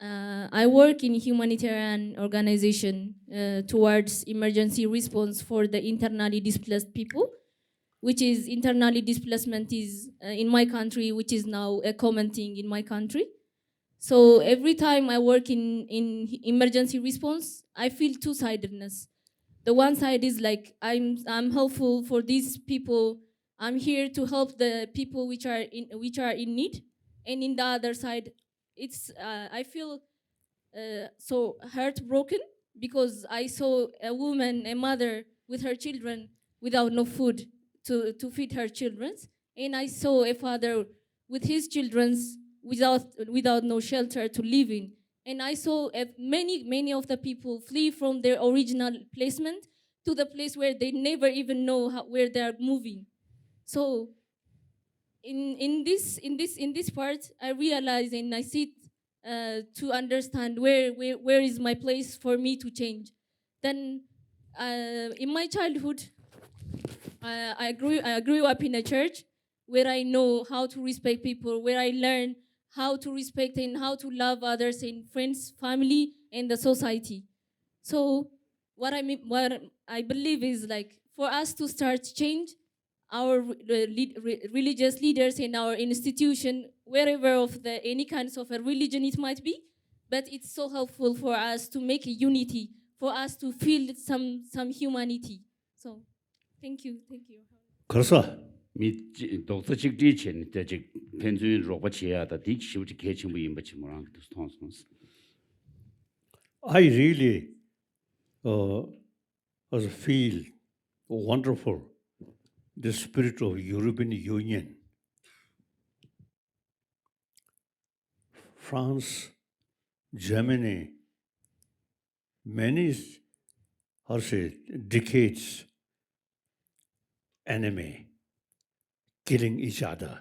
I work in humanitarian organization towards emergency response for the internally displaced people, which is internally displacement is in my country, which is now a common thing in my country. So every time I work in emergency response, I feel two-sidedness. The one side is like I'm helpful for these people. I'm here to help the people which are in need, and in the other side, it's I feel so heartbroken because I saw a woman, a mother with her children without no food to feed her children, and I saw a father with his children without no shelter to live in, and I saw many of the people flee from their original placement to the place where they never even know where they are moving. So in this part, I realize and I sit to understand where is my place for me to change. Then in my childhood, I grew up in a church where I know how to respect people, where I learn how to respect and how to love others and friends, family, and the society. So what I believe is like for us to start change, our religious leaders in our institution, wherever of the any kinds of a religion it might be, but it's so helpful for us to make a unity, for us to feel some humanity. So, thank you. 그래서 미 독서 직지 chen 대 직 펜주인 로바치야다 딕시우지 개침부 임바치 모랑 스톤스 I really feel wonderful the spirit of European Union. France, Germany, many, how say, decades enemy, killing each other.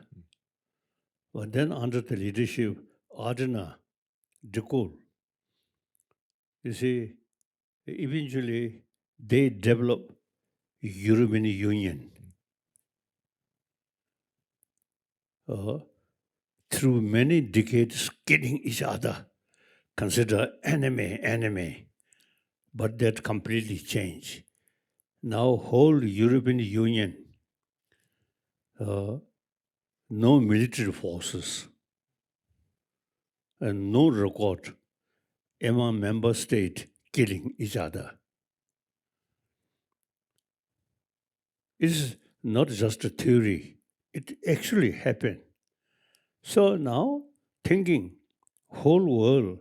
But then under the leadership Adena, de Gaulle, you see, eventually they develop European Union. Through many decades killing each other, consider enemy, but that completely changed. Now whole European Union, no military forces and no record among member states killing each other. It's not just a theory, it actually happened. So now thinking whole world,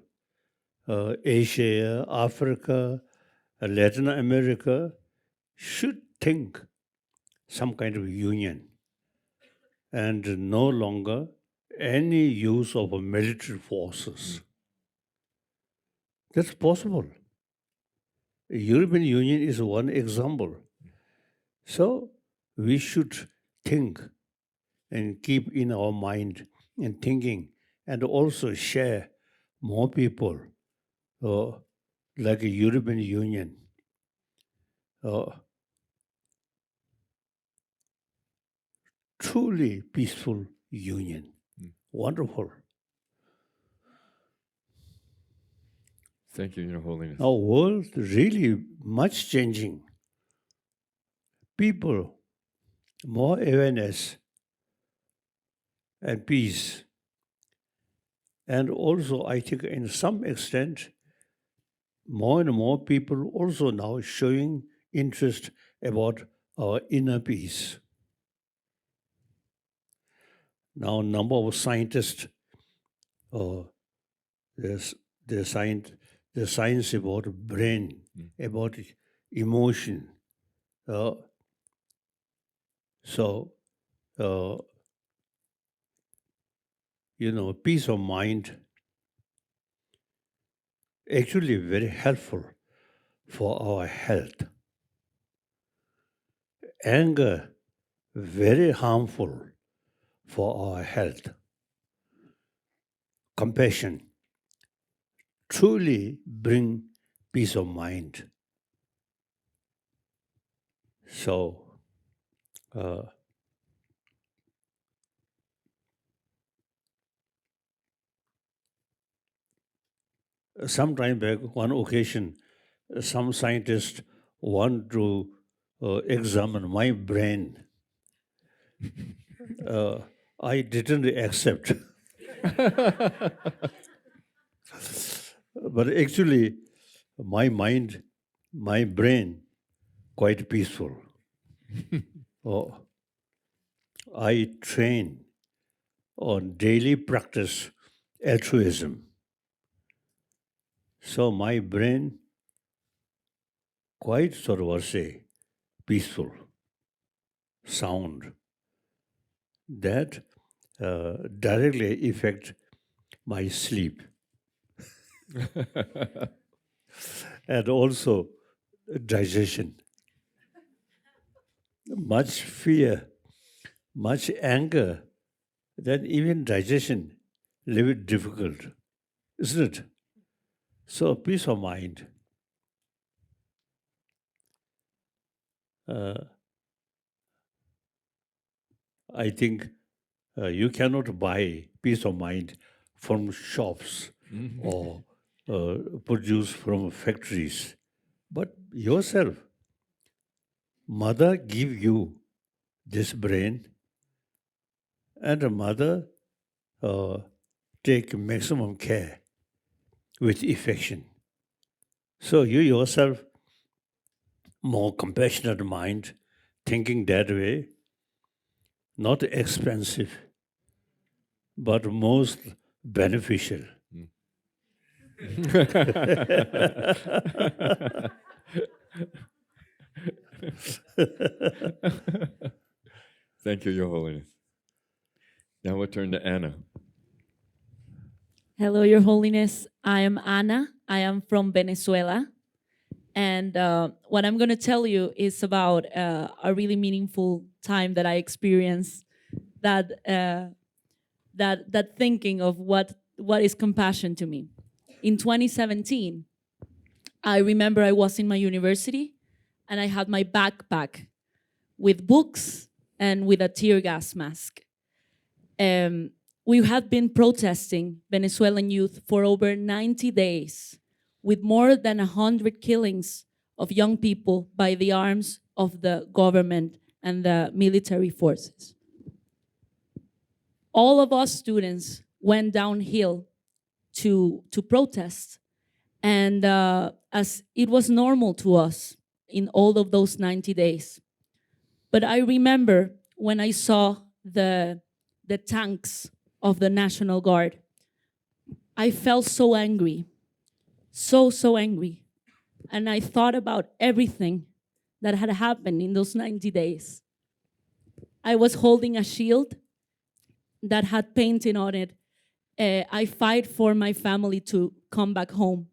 Asia, Africa, Latin America should think some kind of union and no longer any use of military forces. That's possible. European Union is one example. So we should think and keep in our mind and thinking and also share more people like a European Union. Truly peaceful union. Wonderful. Thank you, Your Holiness. Our world really much changing. People, more awareness and peace. And also, I think in some extent, more and more people also now showing interest about our inner peace. Now, number of scientists, there's the science about brain, about emotion. Peace of mind actually very helpful for our health. Anger, very harmful for our health. Compassion, truly bring peace of mind. So, some time back, one occasion, some scientists want to examine my brain. I didn't accept. But actually, my mind, my brain, quite peaceful. I train on daily practice altruism. So my brain quite sort of say peaceful, sound. That directly affect my sleep. And also digestion. Much fear, much anger, then even digestion a little bit difficult, isn't it? So peace of mind. I think you cannot buy peace of mind from shops or produced from factories, but yourself. Mother give you this brain, and the mother take maximum care with affection. So you yourself, more compassionate mind, thinking that way, not expensive, but most beneficial. Thank you, Your Holiness. Now we'll turn to Anna. Hello, Your Holiness. I am Ana. I am from Venezuela. And what I'm going to tell you is about a really meaningful time that I experienced, that thinking of what is compassion to me. In 2017, I remember I was in my university and I had my backpack with books and with a tear gas mask. We had been protesting Venezuelan youth for over 90 days with more than 100 killings of young people by the arms of the government and the military forces. All of us students went downhill to protest, and as it was normal to us in all of those 90 days. But I remember when I saw the tanks of the National Guard, I felt so angry, so angry. And I thought about everything that had happened in those 90 days. I was holding a shield that had painting on it. I fight for my family to come back home.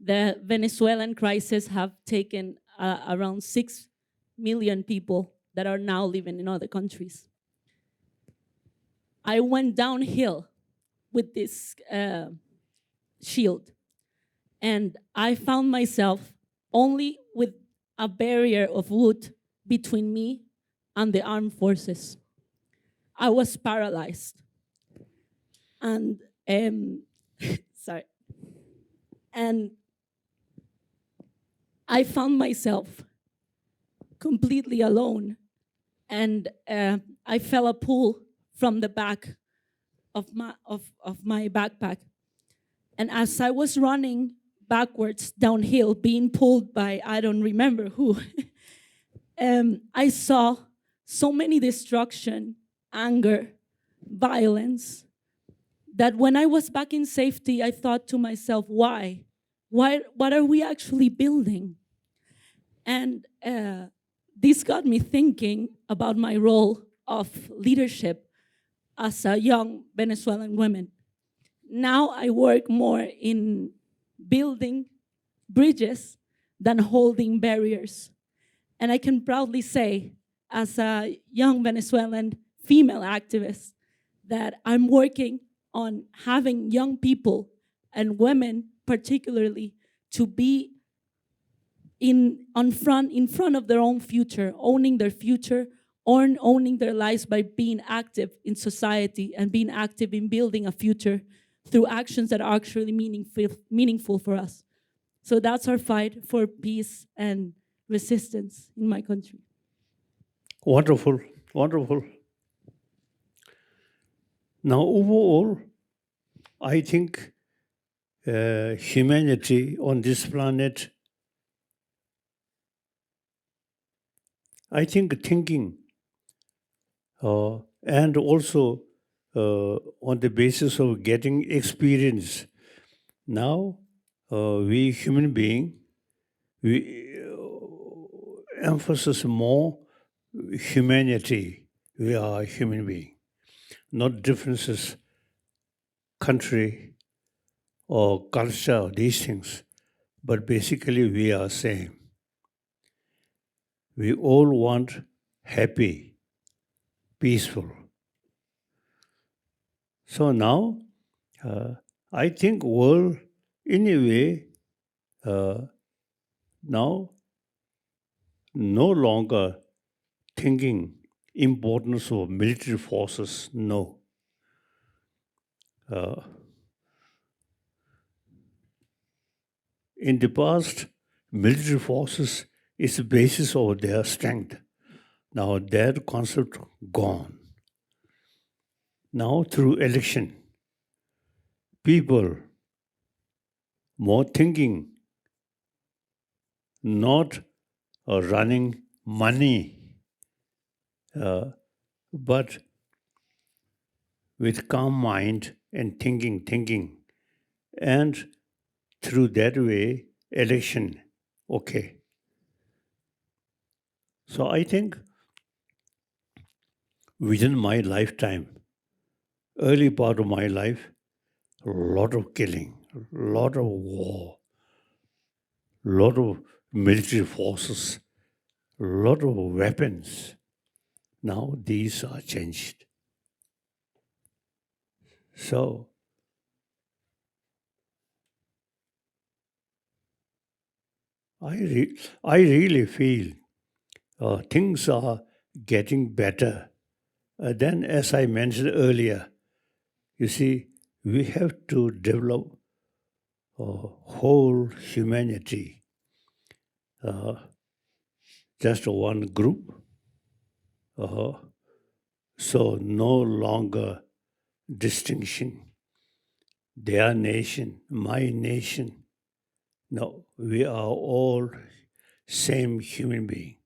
The Venezuelan crisis have taken around 6 million people that are now living in other countries. I went downhill with this shield, and I found myself only with a barrier of wood between me and the armed forces. I was paralyzed. And sorry. And I found myself completely alone, and I felt a pull from the back of my backpack. And as I was running backwards downhill, being pulled by I don't remember who, I saw so many destruction, anger, violence, that when I was back in safety, I thought to myself, why? What are we actually building? And this got me thinking about my role of leadership as a young Venezuelan woman. Now I work more in building bridges than holding barriers. And I can proudly say, as a young Venezuelan female activist, that I'm working on having young people and women particularly to be in front of their own future, owning their future, or owning their lives by being active in society and being active in building a future through actions that are actually meaningful for us. So that's our fight for peace and resistance in my country. Wonderful, wonderful. Now, overall, I think humanity on this planet, I think thinking and also on the basis of getting experience. Now, we human being, we emphasize more humanity. We are human being, not differences, country or culture, these things, but basically we are same. We all want happy, peaceful. So now, I think world, in a way, now no longer thinking importance of military forces, no. In the past, military forces is the basis of their strength. Now that concept gone. Now through election, people more thinking, not running money, but with calm mind and thinking, and through that way, election, okay. So I think within my lifetime, early part of my life, a lot of killing, a lot of war, a lot of military forces, a lot of weapons. Now these are changed. So I really feel things are getting better. Then, as I mentioned earlier, you see, we have to develop whole humanity, just one group. So no longer distinction. Their nation, my nation. No, we are all same human being.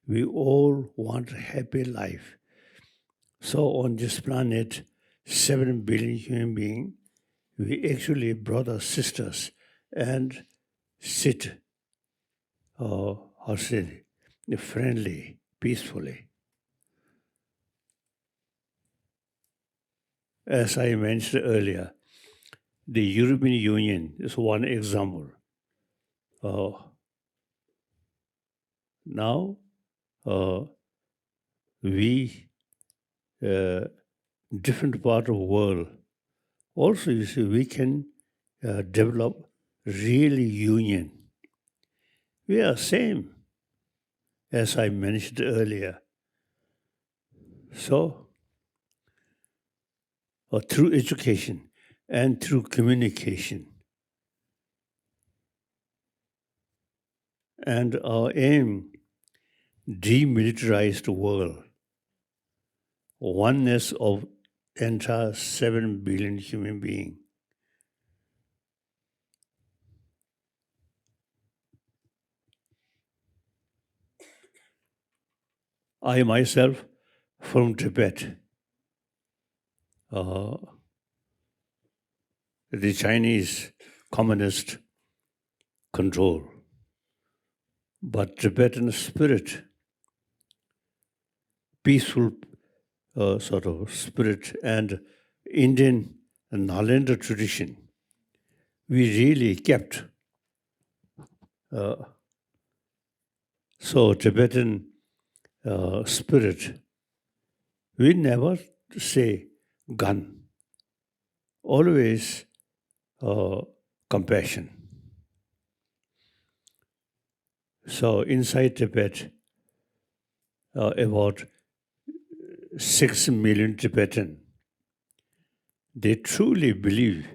We all want a happy life. So on this planet, 7 billion human beings, we actually brothers, sisters, and sit, friendly, peacefully. As I mentioned earlier, the European Union is one example. Now, we, different part of the world, also, you see, we can develop really union. We are same, as I mentioned earlier. So, through education and through communication, and our aim, demilitarized world, oneness of entire 7 billion human beings. I myself from Tibet. The Chinese communist control, but Tibetan spirit, peaceful sort of spirit, and Indian Nalanda tradition, we really kept. So Tibetan spirit, we never say gun, always compassion. So inside Tibet, about 6 million Tibetan, they truly believe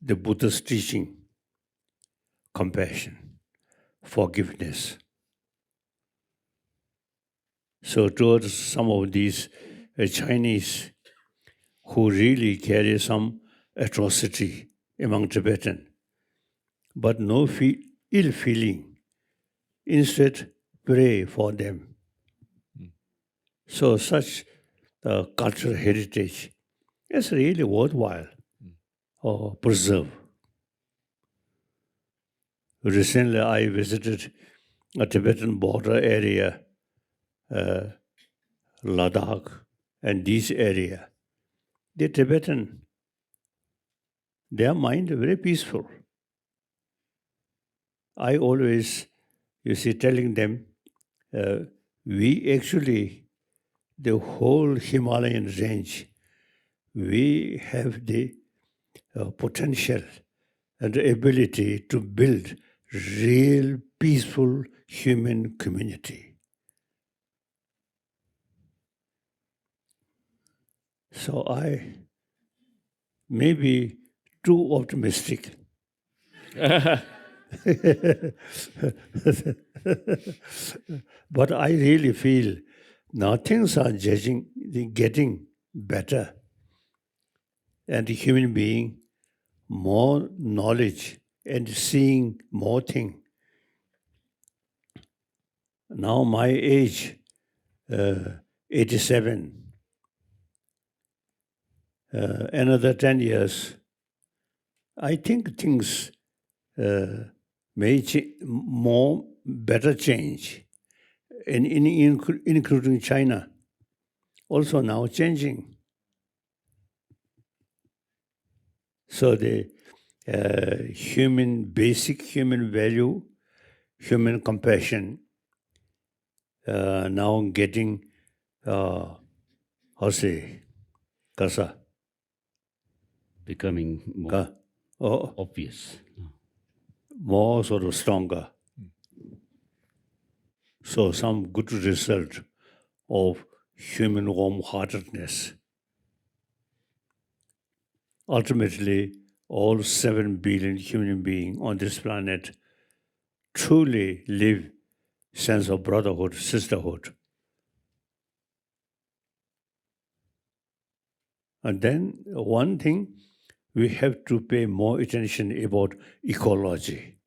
the Buddha's teaching, compassion, forgiveness. So towards some of these Chinese who really carry some atrocity among Tibetan, but no ill feeling, instead pray for them. So such cultural heritage is really worthwhile or preserve. Recently, I visited a Tibetan border area, Ladakh, and this area. The Tibetan, their mind very peaceful. I always, you see, telling them, we actually, the whole Himalayan range, we have the potential and the ability to build real peaceful human community. So I maybe too optimistic. But I really feel now things are getting better, and the human being more knowledge and seeing more thing. Now my age, 87. Another 10 years, I think things may more better change, including China, also now changing. So the basic human value, human compassion, now getting, kasa, becoming more obvious. More sort of stronger. So some good result of human warm-heartedness. Ultimately, all 7 billion human beings on this planet truly live sense of brotherhood, sisterhood. And then one thing, we have to pay more attention about ecology.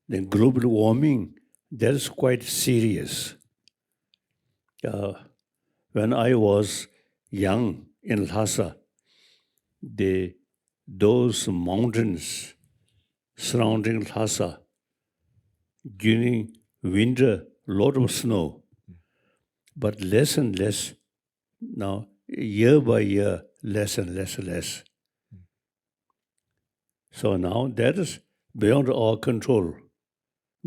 Then global warming, that is quite serious. When I was young in Lhasa, those mountains surrounding Lhasa, during winter, lot of snow, but less and less now, year by year, less and less and less. So now that is beyond our control,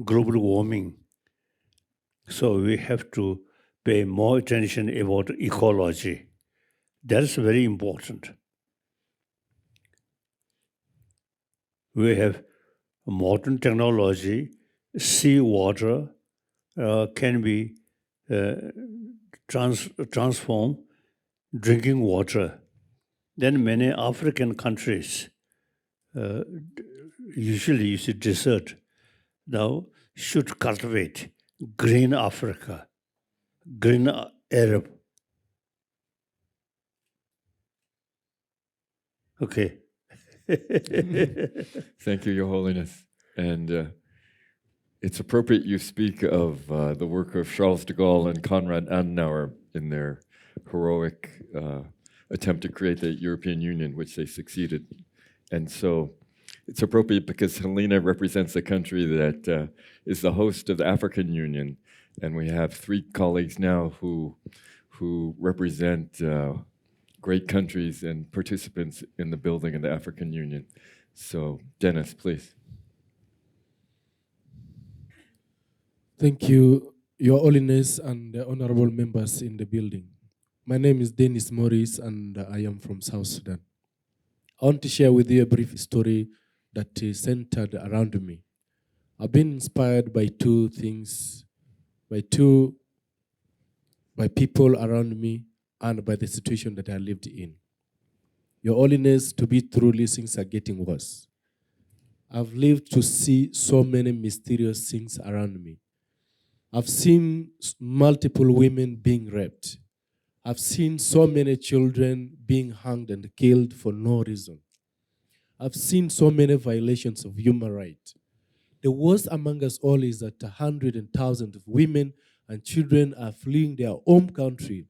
global warming. So we have to pay more attention about ecology. That is very important. We have modern technology, seawater can be transformed drinking water. Then many African countries, usually you see desert, now should cultivate green Africa, green Arab. Okay. Thank you, Your Holiness. And it's appropriate you speak of the work of Charles de Gaulle and Konrad Adenauer in their heroic attempt to create the European Union, which they succeeded. And so it's appropriate because Helena represents a country that is the host of the African Union. And we have 3 colleagues now who represent great countries and participants in the building of the African Union. So, Dennis, please. Thank you, Your Holiness and the honorable members in the building. My name is Dennis Morris and I am from South Sudan. I want to share with you a brief story that is centered around me. I've been inspired by 2 things, by people around me and by the situation that I lived in. Your Holiness, to be truly, things are getting worse. I've lived to see so many mysterious things around me. I've seen multiple women being raped. I've seen so many children being hanged and killed for no reason. I've seen so many violations of human rights. The worst among us all is that 100,000 of women and children are fleeing their home country,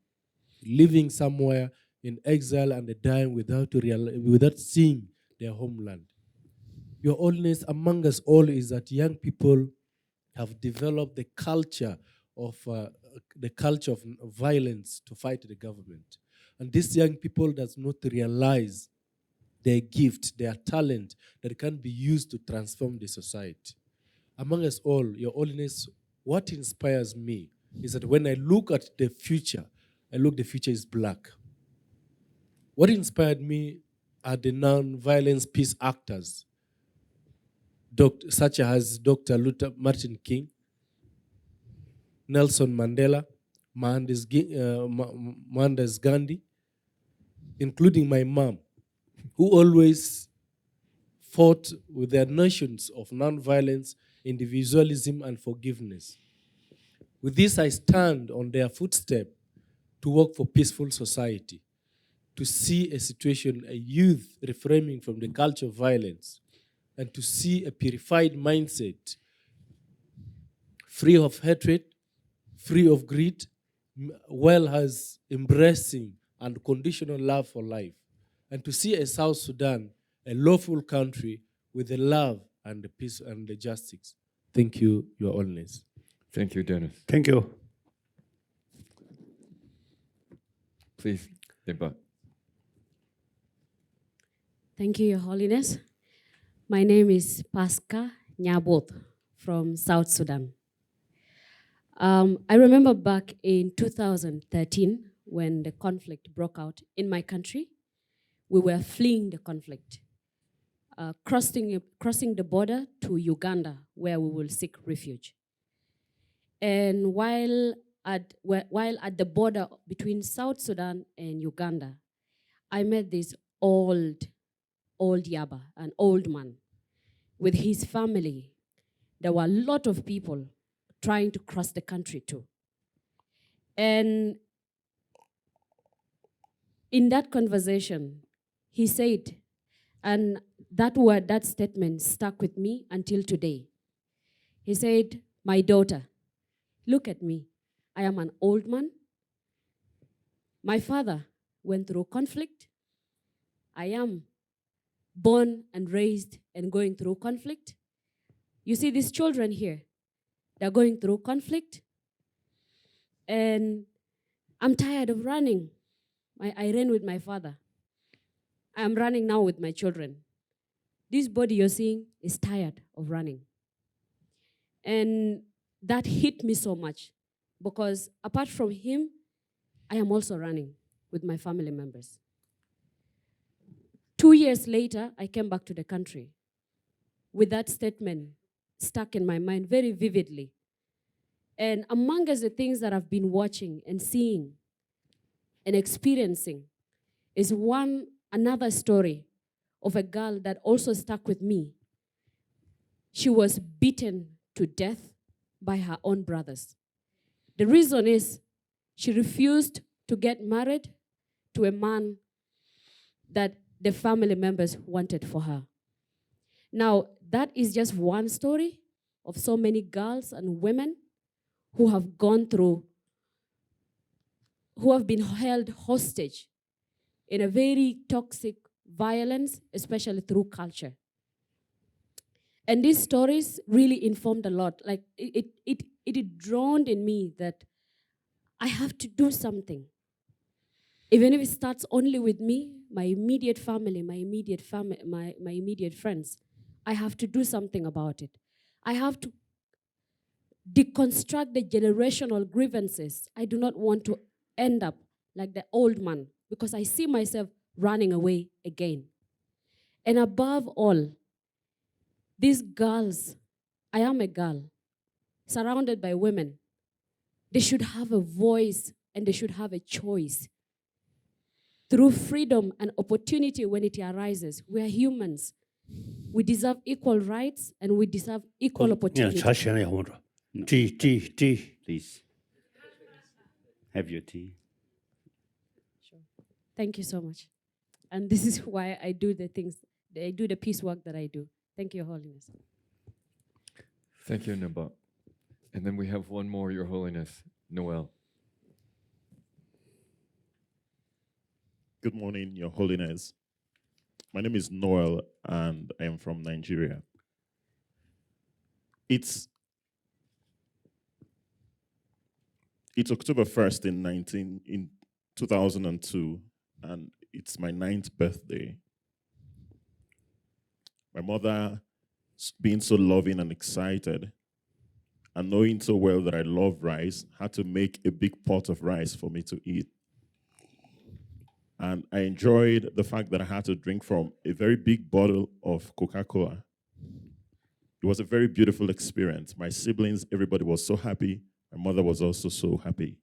living somewhere in exile and dying without seeing their homeland. Your Holiness, among us all is that young people have developed the culture of violence to fight the government. And these young people does not realize their gift, their talent that can be used to transform the society. Among us all, Your Holiness, what inspires me is that when I look at the future, the future is black. What inspired me are the non-violence peace actors, such as Dr. Luther Martin King, Nelson Mandela, Mohandas Gandhi, including my mom, who always fought with their notions of nonviolence, individualism, and forgiveness. With this, I stand on their footstep to work for peaceful society, to see a situation, a youth reframing from the culture of violence, and to see a purified mindset, free of hatred, free of greed, well as embracing unconditional love for life, and to see a South Sudan, a lawful country with the love and the peace and the justice. Thank you, Your Holiness. Thank you, Dennis. Thank you. Please, Deba. Thank you, Your Holiness. My name is Pasca Nyabot from South Sudan. I remember back in 2013 when the conflict broke out in my country. We were fleeing the conflict, crossing the border to Uganda, where we will seek refuge. And while at the border between South Sudan and Uganda, I met this old Yaba, an old man, with his family. There were a lot of people trying to cross the country too. And in that conversation, he said, and that statement stuck with me until today. He said, "My daughter, look at me. I am an old man. My father went through conflict. I am born and raised and going through conflict. You see these children here, they're going through conflict. And I'm tired of running. I ran with my father. I'm running now with my children. This body you're seeing is tired of running." And that hit me so much because apart from him, I am also running with my family members. 2 years later, I came back to the country with that statement stuck in my mind very vividly. And among us, the things that I've been watching and seeing and experiencing is another story of a girl that also stuck with me. She was beaten to death by her own brothers. The reason is she refused to get married to a man that the family members wanted for her. Now, that is just one story of so many girls and women who have gone through, who have been held hostage in a very toxic violence, especially through culture. And these stories really informed a lot. Like it drowned in me that I have to do something. Even if it starts only with me, my immediate family, my immediate friends, I have to do something about it. I have to deconstruct the generational grievances. I do not want to end up like the old man because I see myself running away again. And above all, these girls, I am a girl, surrounded by women. They should have a voice and they should have a choice. Through freedom and opportunity when it arises, we are humans. We deserve equal rights and we deserve equal opportunity. Tea. Please. Have your tea. Sure. Thank you so much. And this is why I do the peace work that I do. Thank you, Your Holiness. Thank you, Naba. And then we have one more, Your Holiness, Noel. Good morning, Your Holiness. My name is Noel, and I am from Nigeria. It's October 1st in 2002, and it's my 9th birthday. My mother, being so loving and excited, and knowing so well that I love rice, had to make a big pot of rice for me to eat. And I enjoyed the fact that I had to drink from a very big bottle of Coca-Cola. It was a very beautiful experience. My siblings, everybody was so happy. My mother was also so happy.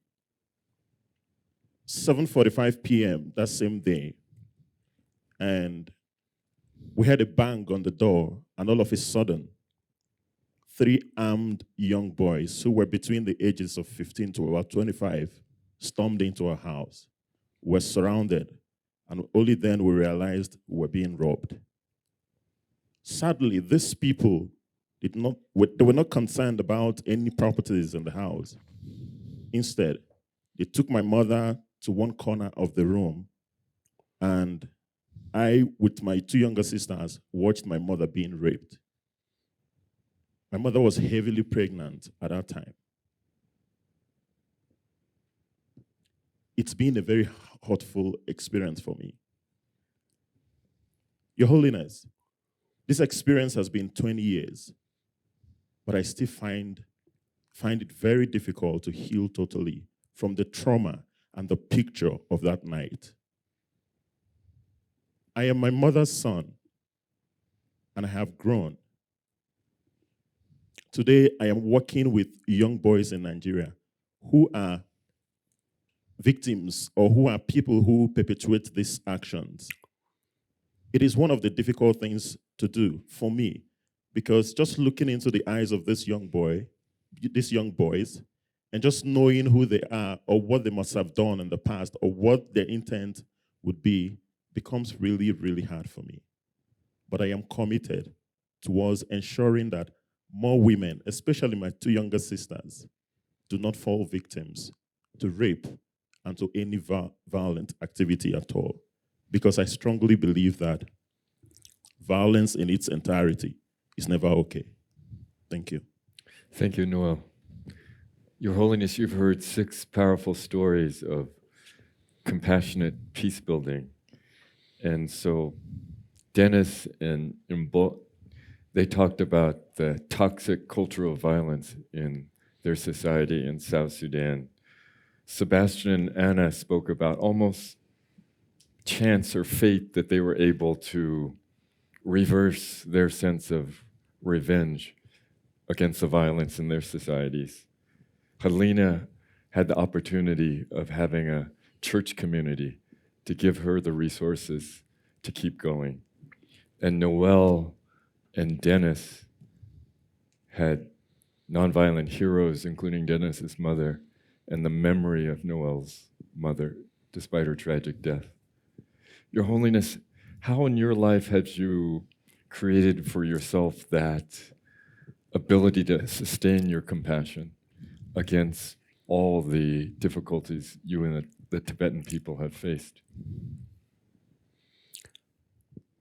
7:45 p.m. that same day, and we had a bang on the door, and all of a sudden, 3 armed young boys who were between the ages of 15 to about 25 stormed into our house. We were surrounded, and only then we realized we were being robbed. Sadly, these people they were not concerned about any properties in the house. Instead, they took my mother to one corner of the room, and I, with my 2 younger sisters, watched my mother being raped. My mother was heavily pregnant at that time. It's been a very hurtful experience for me. Your Holiness, this experience has been 20 years, but I still find it very difficult to heal totally from the trauma and the picture of that night. I am my mother's son, and I have grown. Today, I am working with young boys in Nigeria who are victims or who are people who perpetuate these actions. It is one of the difficult things to do for me, because just looking into the eyes of these young boys, and just knowing who they are or what they must have done in the past or what their intent would be becomes really, really hard for me. But I am committed towards ensuring that more women, especially my 2 younger sisters, do not fall victims to rape and to any violent activity at all. Because I strongly believe that violence in its entirety is never okay. Thank you. Thank you, Noel. Your Holiness, you've heard 6 powerful stories of compassionate peace building. And so Dennis and Imbo, they talked about the toxic cultural violence in their society in South Sudan. Sebastian and Anna spoke about almost chance or fate that they were able to reverse their sense of revenge against the violence in their societies. Helena had the opportunity of having a church community to give her the resources to keep going. And Noel and Dennis had nonviolent heroes, including Dennis's mother, and the memory of Noel's mother, despite her tragic death. Your Holiness, how in your life have you created for yourself that ability to sustain your compassion against all the difficulties you and the Tibetan people have faced?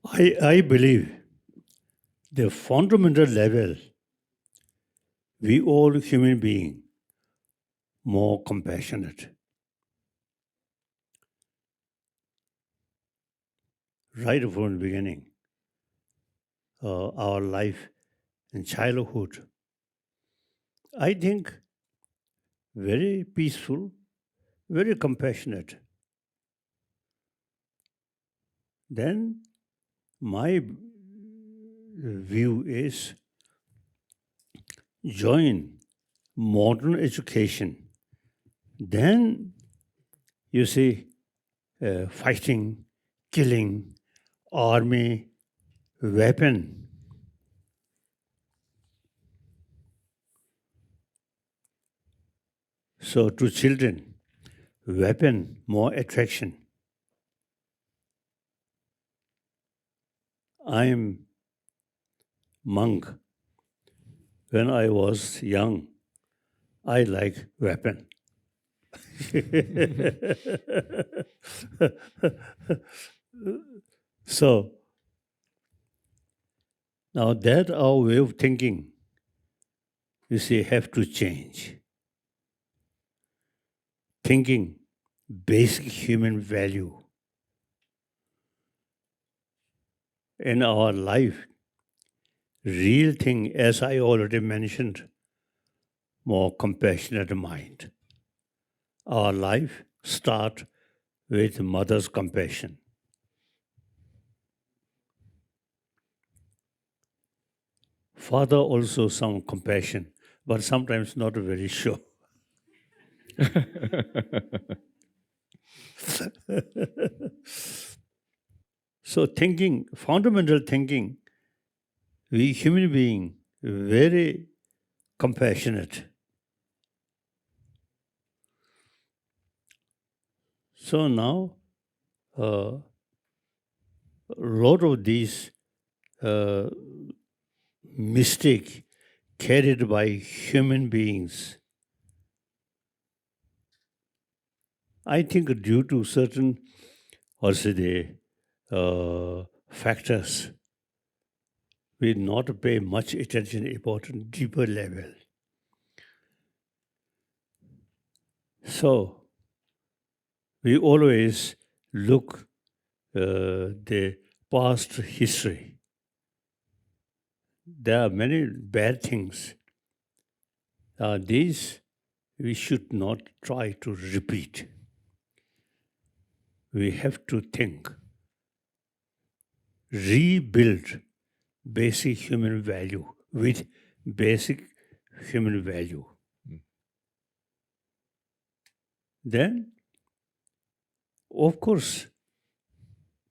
I believe the fundamental level, we all human beings more compassionate. Right from the beginning, our life in childhood, I think very peaceful, very compassionate. Then my view is join modern education. Then you see fighting, killing, army, weapon. So to children, weapon, more attraction. I am monk. When I was young, I like weapon. So now that our way of thinking, you see, have to change. Thinking basic human value in our life, real thing, as I already mentioned, more compassionate mind. Our life start with mother's compassion. Father also some compassion, but sometimes not very sure. So thinking, fundamental thinking, we human being very compassionate. So now, a lot of these mistake carried by human beings, I think due to certain, or say factors, we not pay much attention about deeper level. So we always look the past history. There are many bad things. These we should not try to repeat. We have to think, rebuild basic human value with basic human value. Then, of course,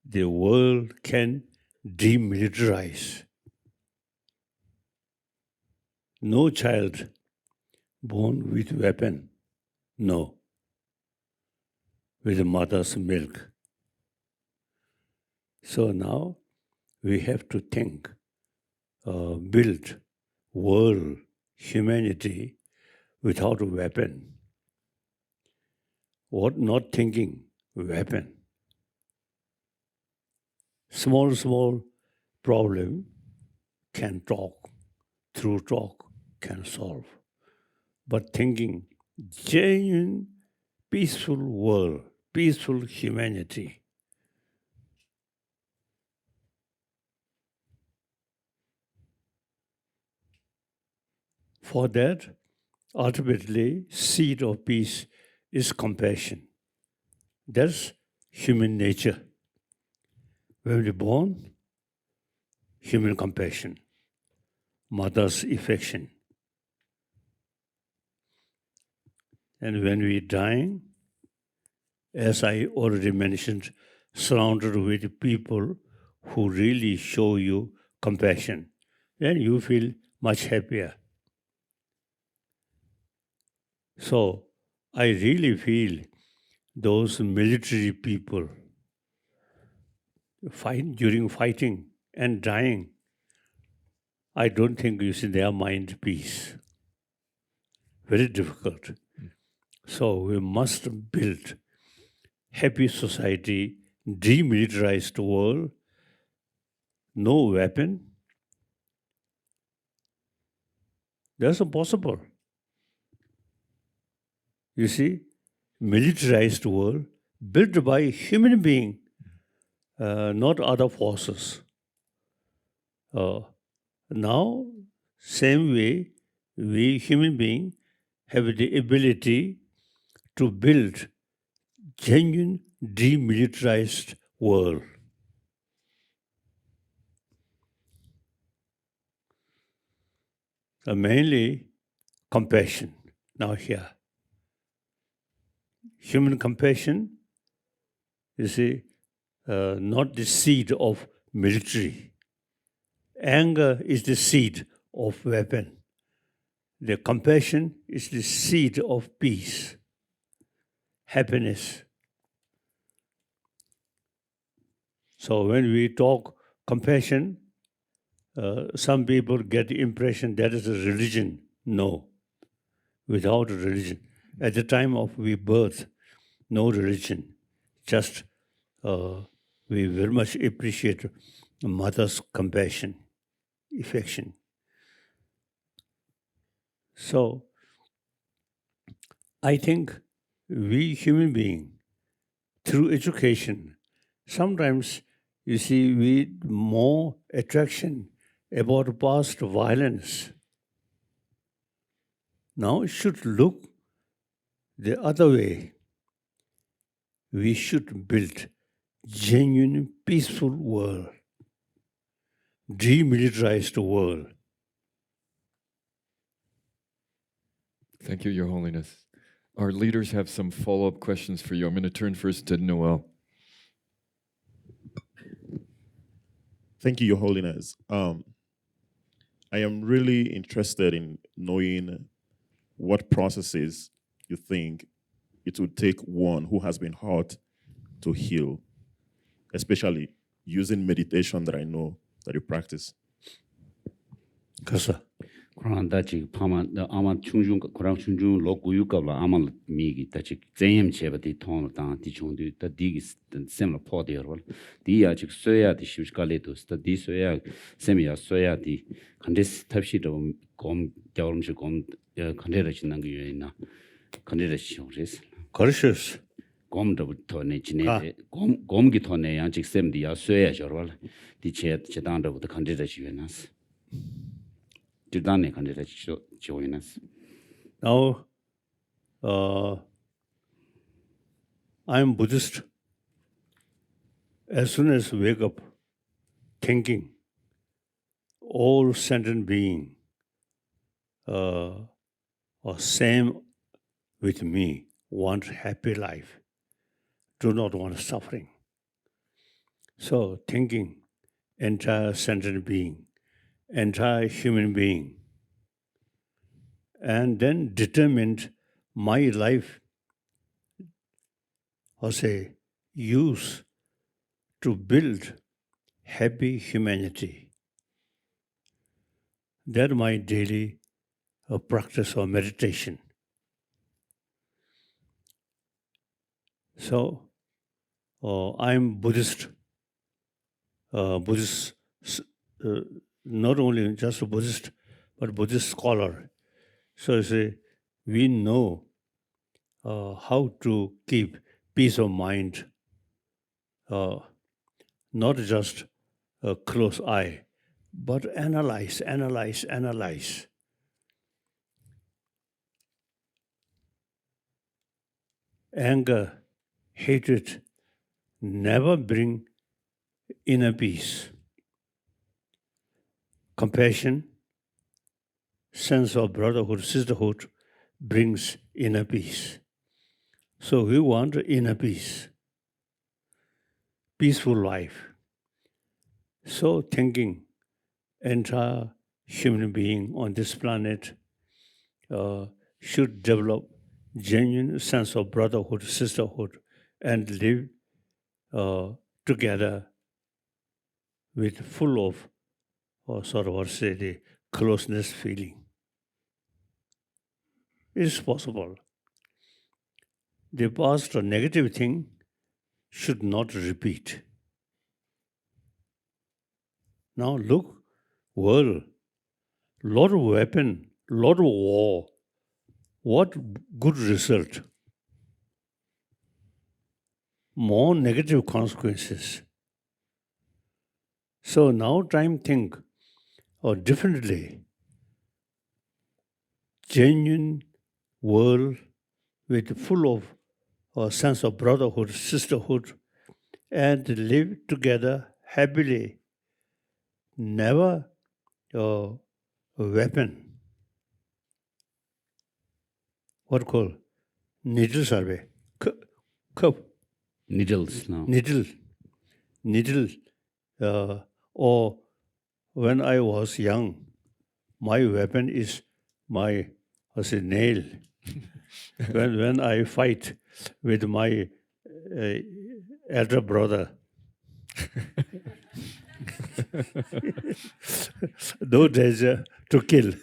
the world can demilitarize. No child born with weapon, no, with mother's milk. So now we have to think, build world, humanity without a weapon. What not thinking? Weapon. Small problem can talk, through talk can solve. But thinking genuine, peaceful world, peaceful humanity. For that, ultimately, seed of peace is compassion. That's human nature. When we're born, human compassion, mother's affection. And when we're dying, as I already mentioned, surrounded with people who really show you compassion, then you feel much happier. So I really feel those military people during fighting and dying, I don't think you see their mind peace. Very difficult. So we must build happy society, demilitarized world, no weapon. That's impossible. You see, militarized world built by human being, not other forces. Now, same way, we human being have the ability to build genuine demilitarized world. Mainly compassion. Now here, human compassion, you see, not the seed of military. Anger is the seed of weapon. The compassion is the seed of peace, happiness. So when we talk compassion, some people get the impression that is a religion. No, without a religion. At the time of we birth, no religion. Just we very much appreciate mother's compassion, affection. So I think we human beings, through education, sometimes you see we more attraction about past violence. Now it should look the other way. We should build genuine peaceful world, demilitarized world. Thank you, Your Holiness. Our leaders have some follow-up questions for you. I'm going to turn first to Noel. Thank you, Your Holiness. I am really interested in knowing what processes you think it would take one who has been hurt to heal, especially using meditation that I know that you practice. Kasa. Kurang da chik pama ama chungjung kurang chungjung lo guyu kabla ama mi gi da chik zenyam cheba di thong da di chung du da di sem la po de rol di ya chik soya di shiv ka le dos da di soya sem ya soya di kandes tapshi do gom gyawrum chi gom kande ra chin nang gi na kande ra chi res Cautious. gom da to ne chine gom gi to ne ya chik sem di ya soya jorwal di che dang da da kande ra chi nas. Now, I'm Buddhist. As soon as wake up, thinking, all sentient being are same with me, want happy life, do not want suffering. So thinking, entire sentient being, entire human being, and then determined my life as a use to build happy humanity. That's my daily practice or meditation. So I'm Buddhist. Not only just a Buddhist, but Buddhist scholar. So we know how to keep peace of mind, not just a close eye, but analyze. Anger, hatred never bring inner peace. Compassion, sense of brotherhood, sisterhood brings inner peace. So we want inner peace, peaceful life. So thinking, entire human being on this planet should develop genuine sense of brotherhood, sisterhood, and live together with full of the closeness feeling. It is possible. The past negative thing should not repeat. Now look, world, lot of weapon, lot of war. What good result? More negative consequences. So now time think differently. Genuine world with full of a sense of brotherhood, sisterhood, and live together happily. Never a weapon. What called? Needles are they? Cup. Needles now. Needle. Or when I was young, my weapon is my nail. when I fight with my elder brother, no danger to kill.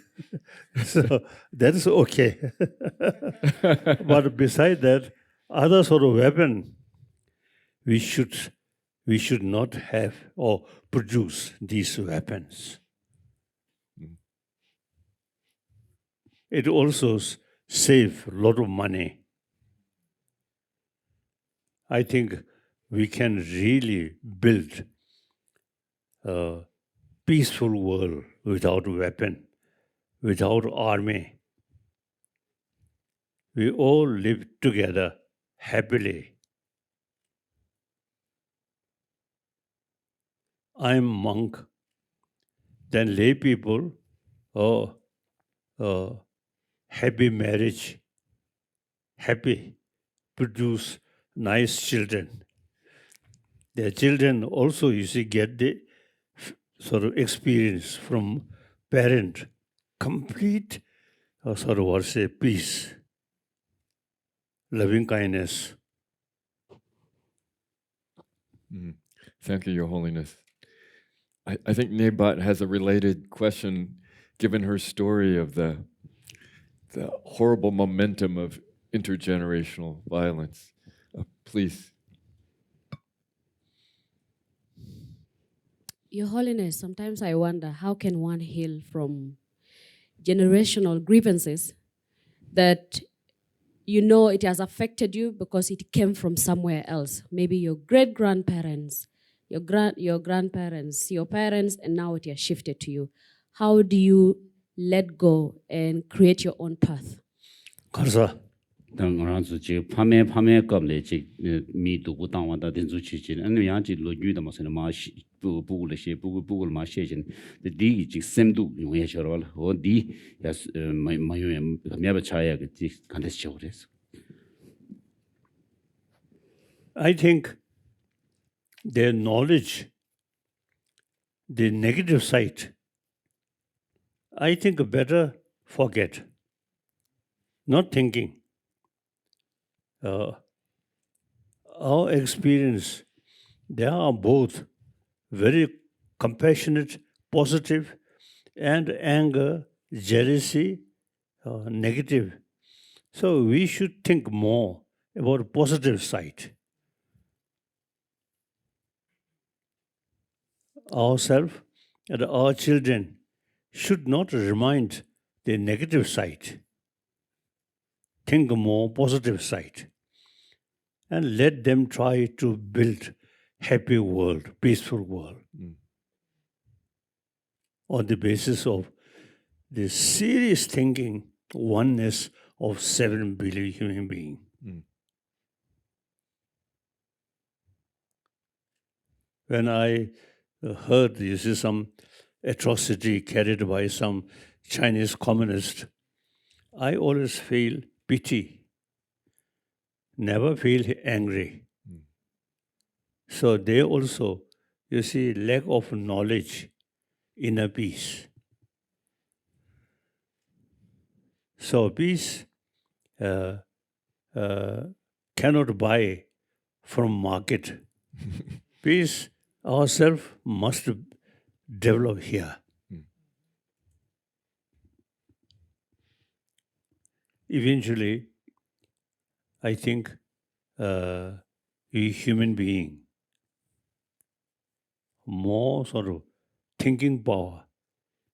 So that is okay. But beside that, other sort of weapon, we should not have or produce these weapons. It also saves a lot of money. I think we can really build a peaceful world without weapon, without army. We all live together happily. I'm monk. Then lay people, happy marriage, happy, produce nice children. Their children also, get the sort of experience from parent, complete sort of what say peace, loving kindness. Thank you, Your Holiness. I think Nebat has a related question, given her story of the horrible momentum of intergenerational violence. Please. Your Holiness, sometimes I wonder how can one heal from generational grievances that you know it has affected you because it came from somewhere else. Maybe your great-grandparents, your grandparents, your parents, and now it has shifted to you. How do you let go and create your own path? Karsa. Dang ran zu ji pame kam le ji mi du bu dang wan da den zu chi ji an yang ji lo yu da ma se ma bu le she bu ma she jin de di ji sem du yong ye shor wal ho di ya ma yu me ba cha ya ge ji kan des chou des. I think their knowledge, the negative side, I think better forget, not thinking. Our experience, they are both very compassionate, positive, and anger, jealousy, negative. So we should think more about positive side. Ourselves and our children should not remind the negative side. Think more positive side. And let them try to build happy world, peaceful world. On the basis of the serious thinking, oneness of 7 billion human beings. When I heard some atrocity carried by some Chinese communist, I always feel pity. Never feel angry. So they also, lack of knowledge, inner peace. So peace cannot buy from market. Peace ourselves must develop here. Eventually, I think we human being, more sort of thinking power.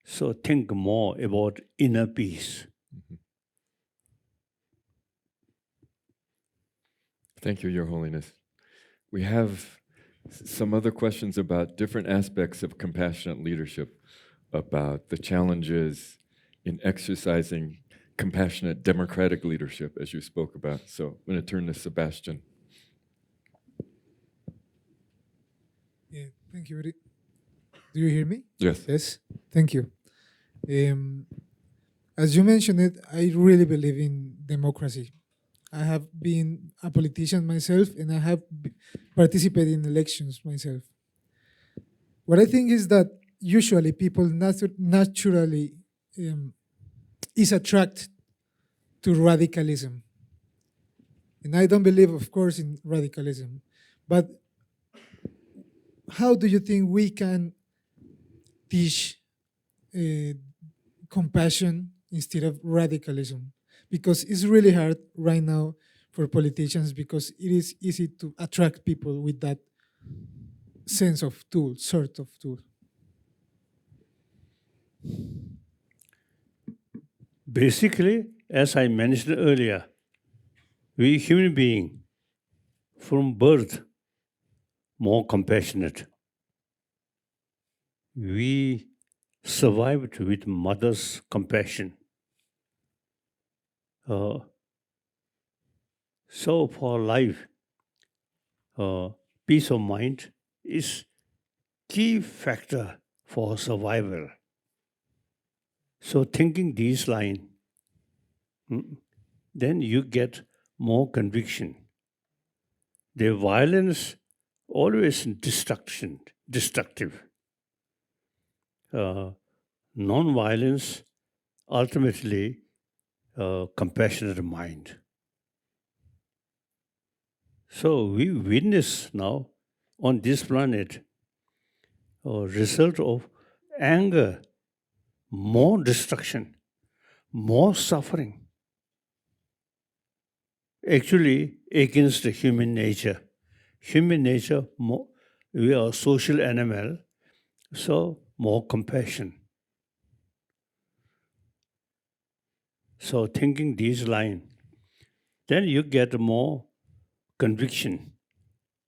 So think more about inner peace. Thank you, Your Holiness. We have some other questions about different aspects of compassionate leadership, about the challenges in exercising compassionate democratic leadership, as you spoke about. So I'm going to turn to Sebastian. Yeah, thank you. Do you hear me? Yes. Yes, thank you. As you mentioned it, I really believe in democracy. I have been a politician myself, and I have participated in elections myself. What I think is that usually people naturally is attracted to radicalism. And I don't believe, of course, in radicalism. But how do you think we can teach compassion instead of radicalism? Because it's really hard right now for politicians, because it is easy to attract people with that sense of tool, sort of tool. Basically, as I mentioned earlier, we human beings from birth more compassionate. We survived with mother's compassion. So for life, peace of mind is key factor for survival. So thinking these lines, then you get more conviction. The violence always destructive. non-violence, ultimately compassionate mind. So we witness now on this planet a result of anger, more destruction, more suffering, actually against the human nature. Human nature, we are a social animal, so more compassion. So thinking this line, then you get more conviction.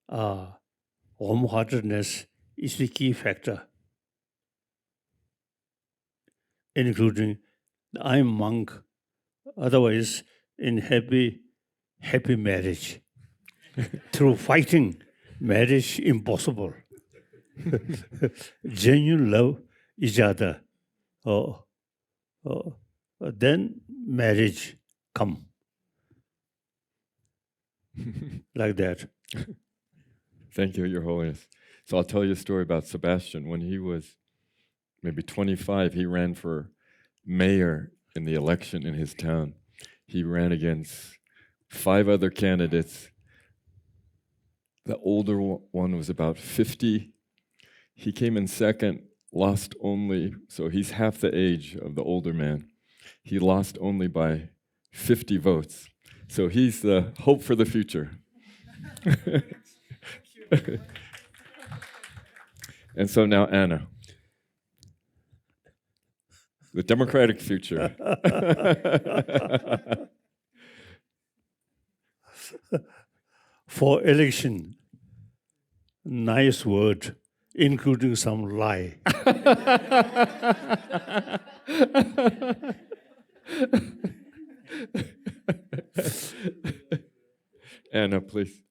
Warm-heartedness is the key factor, including I'm monk, otherwise in happy marriage. Through fighting, marriage impossible. Genuine love each other. Then marriage come. Like that. Thank you, Your Holiness. So I'll tell you a story about Sebastian. When he was maybe 25, he ran for mayor in the election in his town. He ran against 5 other candidates. The older one was about 50. He came in second, lost only, so he's half the age of the older man. He lost only by 50 votes. So he's the hope for the future. And so now Anna. The democratic future. For election, nice word, including some lie. Anna, please.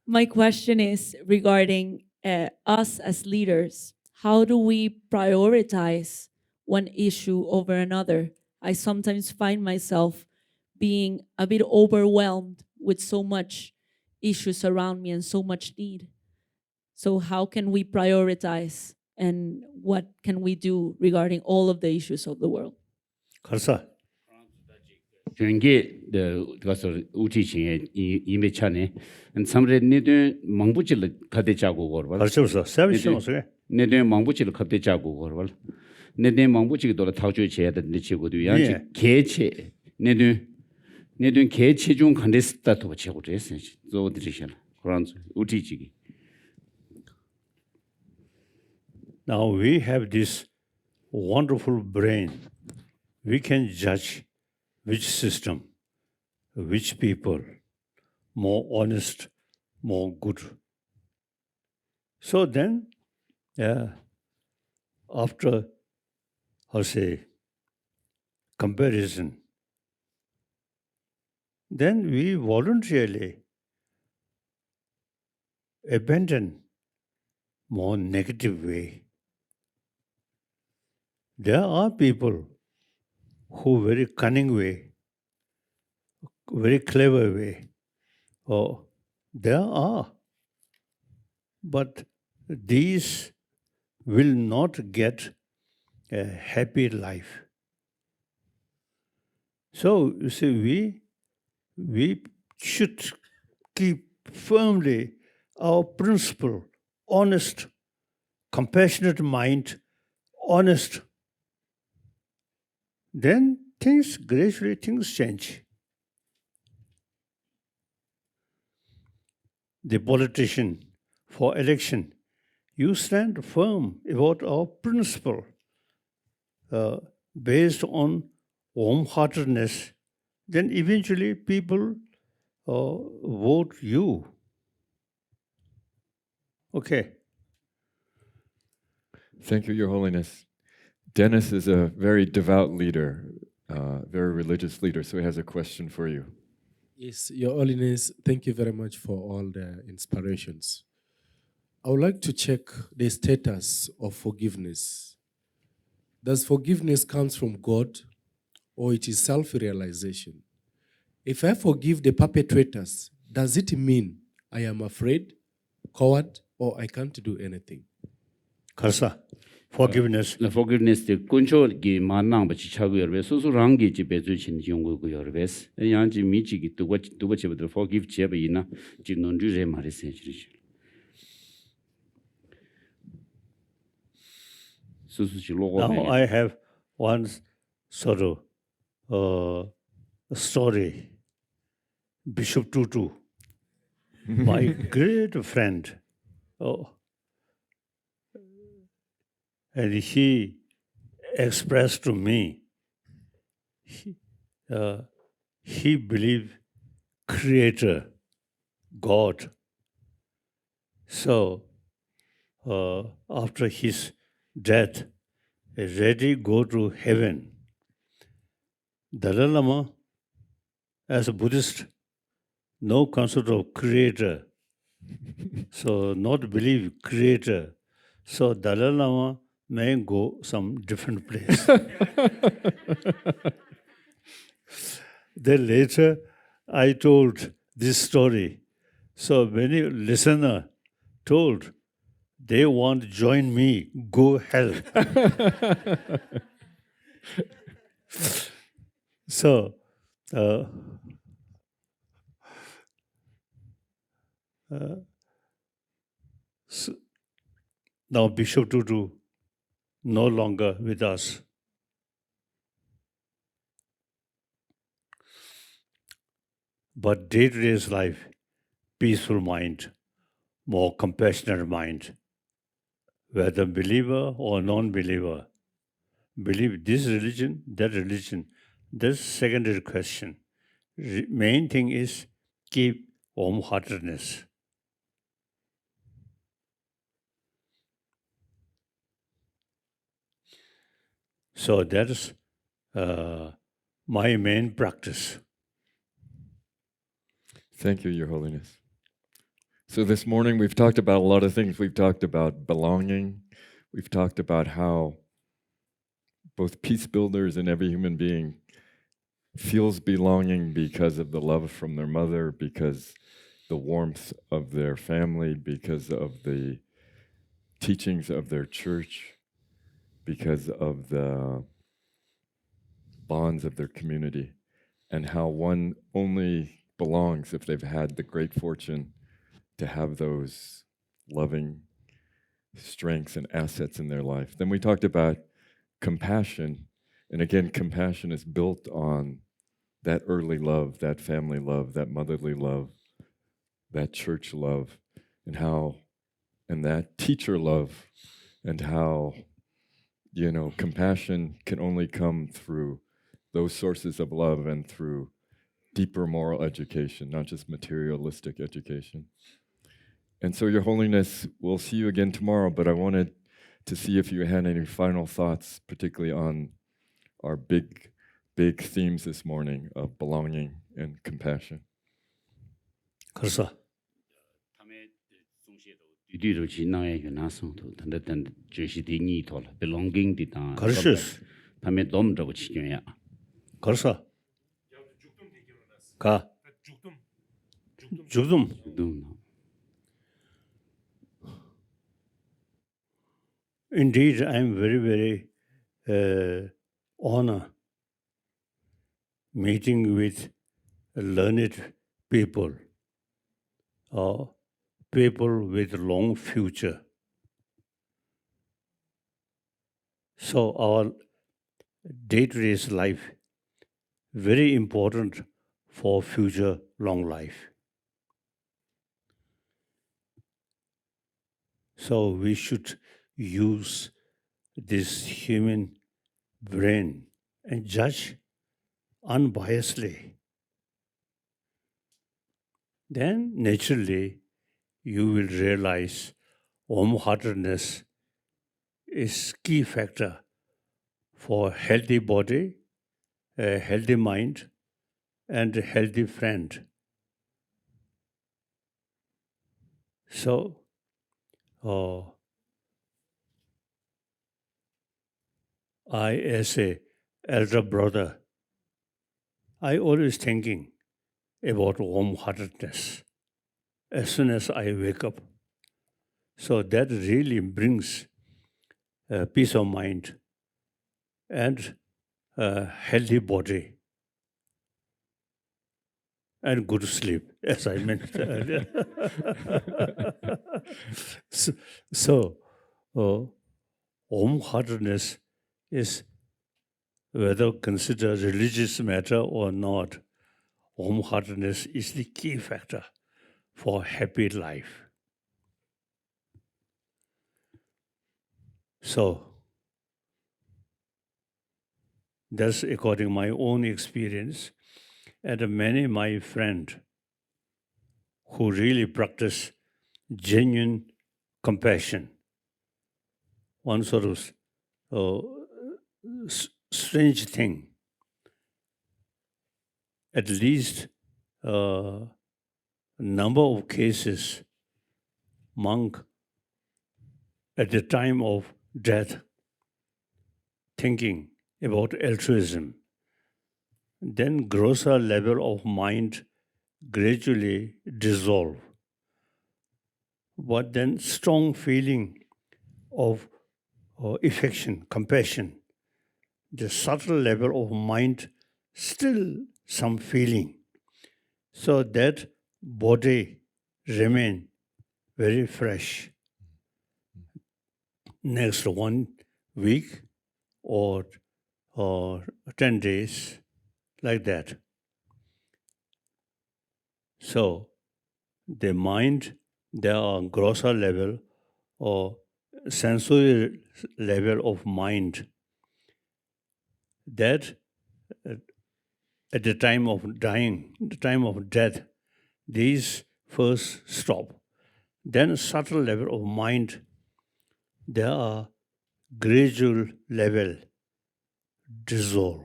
My question is regarding us as leaders. How do we prioritize one issue over another? I sometimes find myself being a bit overwhelmed with so much issues around me and so much need. So how can we prioritize, and what can we do regarding all of the issues of the world? Karsa. 전개 가서 우티칭에 이메 차네 삼레 네드 망부질 가대 자고 거를 가르쳐서 서비스 어떻게 네드 망부질 가대 자고 거를 네드 망부질 돌아 타주 제야 되는데 지고도 양치 개체 네드 개체 중 간데스다 도 제고 됐어 저 드리셔 그런 우티치기 Now we have this wonderful brain. We can judge which system, which people, more honest, more good. So then, after, comparison, then we voluntarily abandon more negative way. There are people who very cunning way, very clever way. Oh, there are. But these will not get a happy life. So, you see, we should keep firmly our principle, honest, compassionate mind, honest. Then gradually things change. The politician for election, you stand firm about our principle based on warm-heartedness, then eventually people vote you. Okay. Thank you, Your Holiness. Dennis is a very devout leader, very religious leader, so he has a question for you. Yes, Your Holiness, thank you very much for all the inspirations. I would like to check the status of forgiveness. Does forgiveness come from God, or it is self-realization? If I forgive the perpetrators, does it mean I am afraid, coward, or I can't do anything? Karsa, forgiveness. The forgiveness the control gi manang ba chi chagu yorbe so so rang gi ji be zu chin yong gu yorbe yang ji mi ji gi du ba che ba forgive che ba ina ji non ju re ma re se ji so so ji lo go Now I have one sort of story. Bishop Tutu, my great friend. Oh, and he expressed to me, he believed Creator, God. So after his death, ready go to heaven. Dalai Lama, as a Buddhist, no concept of Creator. So not believe Creator. So Dalai Lama may go some different place. Then later, I told this story. So many listener told, they want to join me, go hell. So, now Bishop Tutu no longer with us. But day-to-day life, peaceful mind, more compassionate mind, whether believer or non-believer, believe this religion, that's secondary question. Main thing is keep warm-heartedness. So that is my main practice. Thank you, Your Holiness. So this morning we've talked about a lot of things. We've talked about belonging. We've talked about how both peace builders and every human being feels belonging because of the love from their mother, because the warmth of their family, because of the teachings of their church, because of the bonds of their community, and how one only belongs if they've had the great fortune to have those loving strengths and assets in their life. Then we talked about compassion, and again, compassion is built on that early love, that family love, that motherly love, that church love, and how, and that teacher love, and how, you know, compassion can only come through those sources of love and through deeper moral education, not just materialistic education. And so, Your Holiness, we'll see you again tomorrow, but I wanted to see if you had any final thoughts, particularly on our big themes this morning of belonging and compassion. Karsa. Karsa. Karsa. Ka. Jugdum. Indeed, I am very, very honored meeting with learned people, people with long future. So our day-to-day life, very important for future long life. So we should use this human brain and judge unbiasedly. Then naturally you will realize warm-heartedness is key factor for healthy body, a healthy mind, and a healthy friend. So, I, as a elder brother, I always thinking about warm-heartedness as soon as I wake up. So that really brings peace of mind, and healthy body, and good sleep, as I mentioned earlier. So, wholeheartedness is, whether considered religious matter or not, wholeheartedness is the key factor for happy life. So, that's according to my own experience, and many my friends who really practice genuine compassion. One sort of strange thing. At least number of cases, monk at the time of death, thinking about altruism, then grosser level of mind gradually dissolve. But then strong feeling of affection, compassion, the subtle level of mind, still some feeling. So that body remain very fresh. Next 1 week or 10 days, like that. So the mind, there are grosser level or sensory level of mind that at the time of dying, the time of death, these first stop. Then subtle level of mind, there are gradual level dissolve.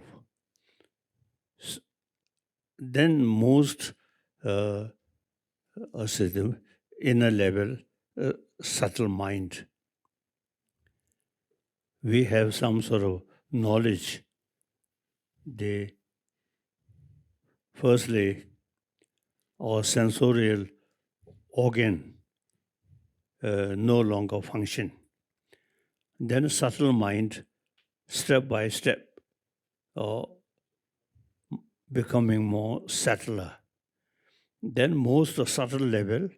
Then most the inner level, subtle mind. We have some sort of knowledge. Firstly, our sensorial organ no longer function. Then subtle mind, step by step, becoming more subtler. Then most subtle level,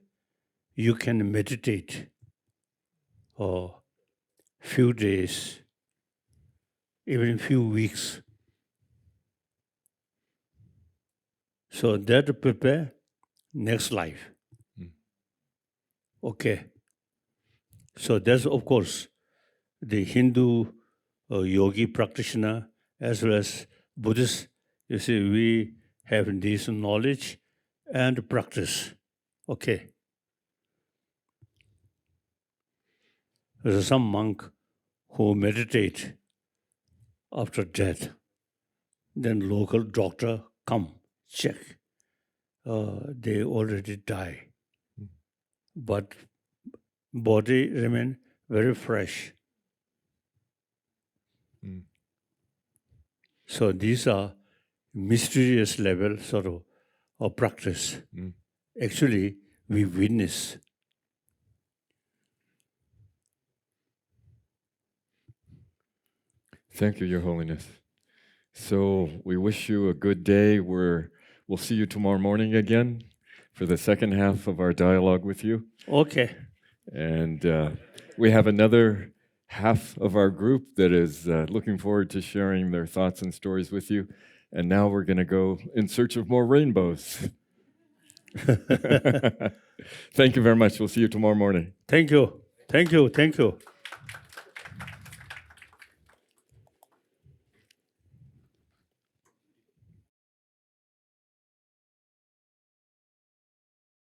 you can meditate or few days, even few weeks. So that prepare next life. Okay. So that's, of course, the Hindu yogi practitioner as well as Buddhist. You see, we have this knowledge and practice. Okay. There's some monk who meditate after death. Then local doctor come, check. They already die. But body remain very fresh. So these are mysterious level sort of practice. Actually, we witness. Thank you, Your Holiness. So we wish you a good day. We'll see you tomorrow morning again for the second half of our dialogue with you. Okay. And we have another half of our group that is looking forward to sharing their thoughts and stories with you. And now we're going to go in search of more rainbows. Thank you very much. We'll see you tomorrow morning. Thank you. Thank you. Thank you.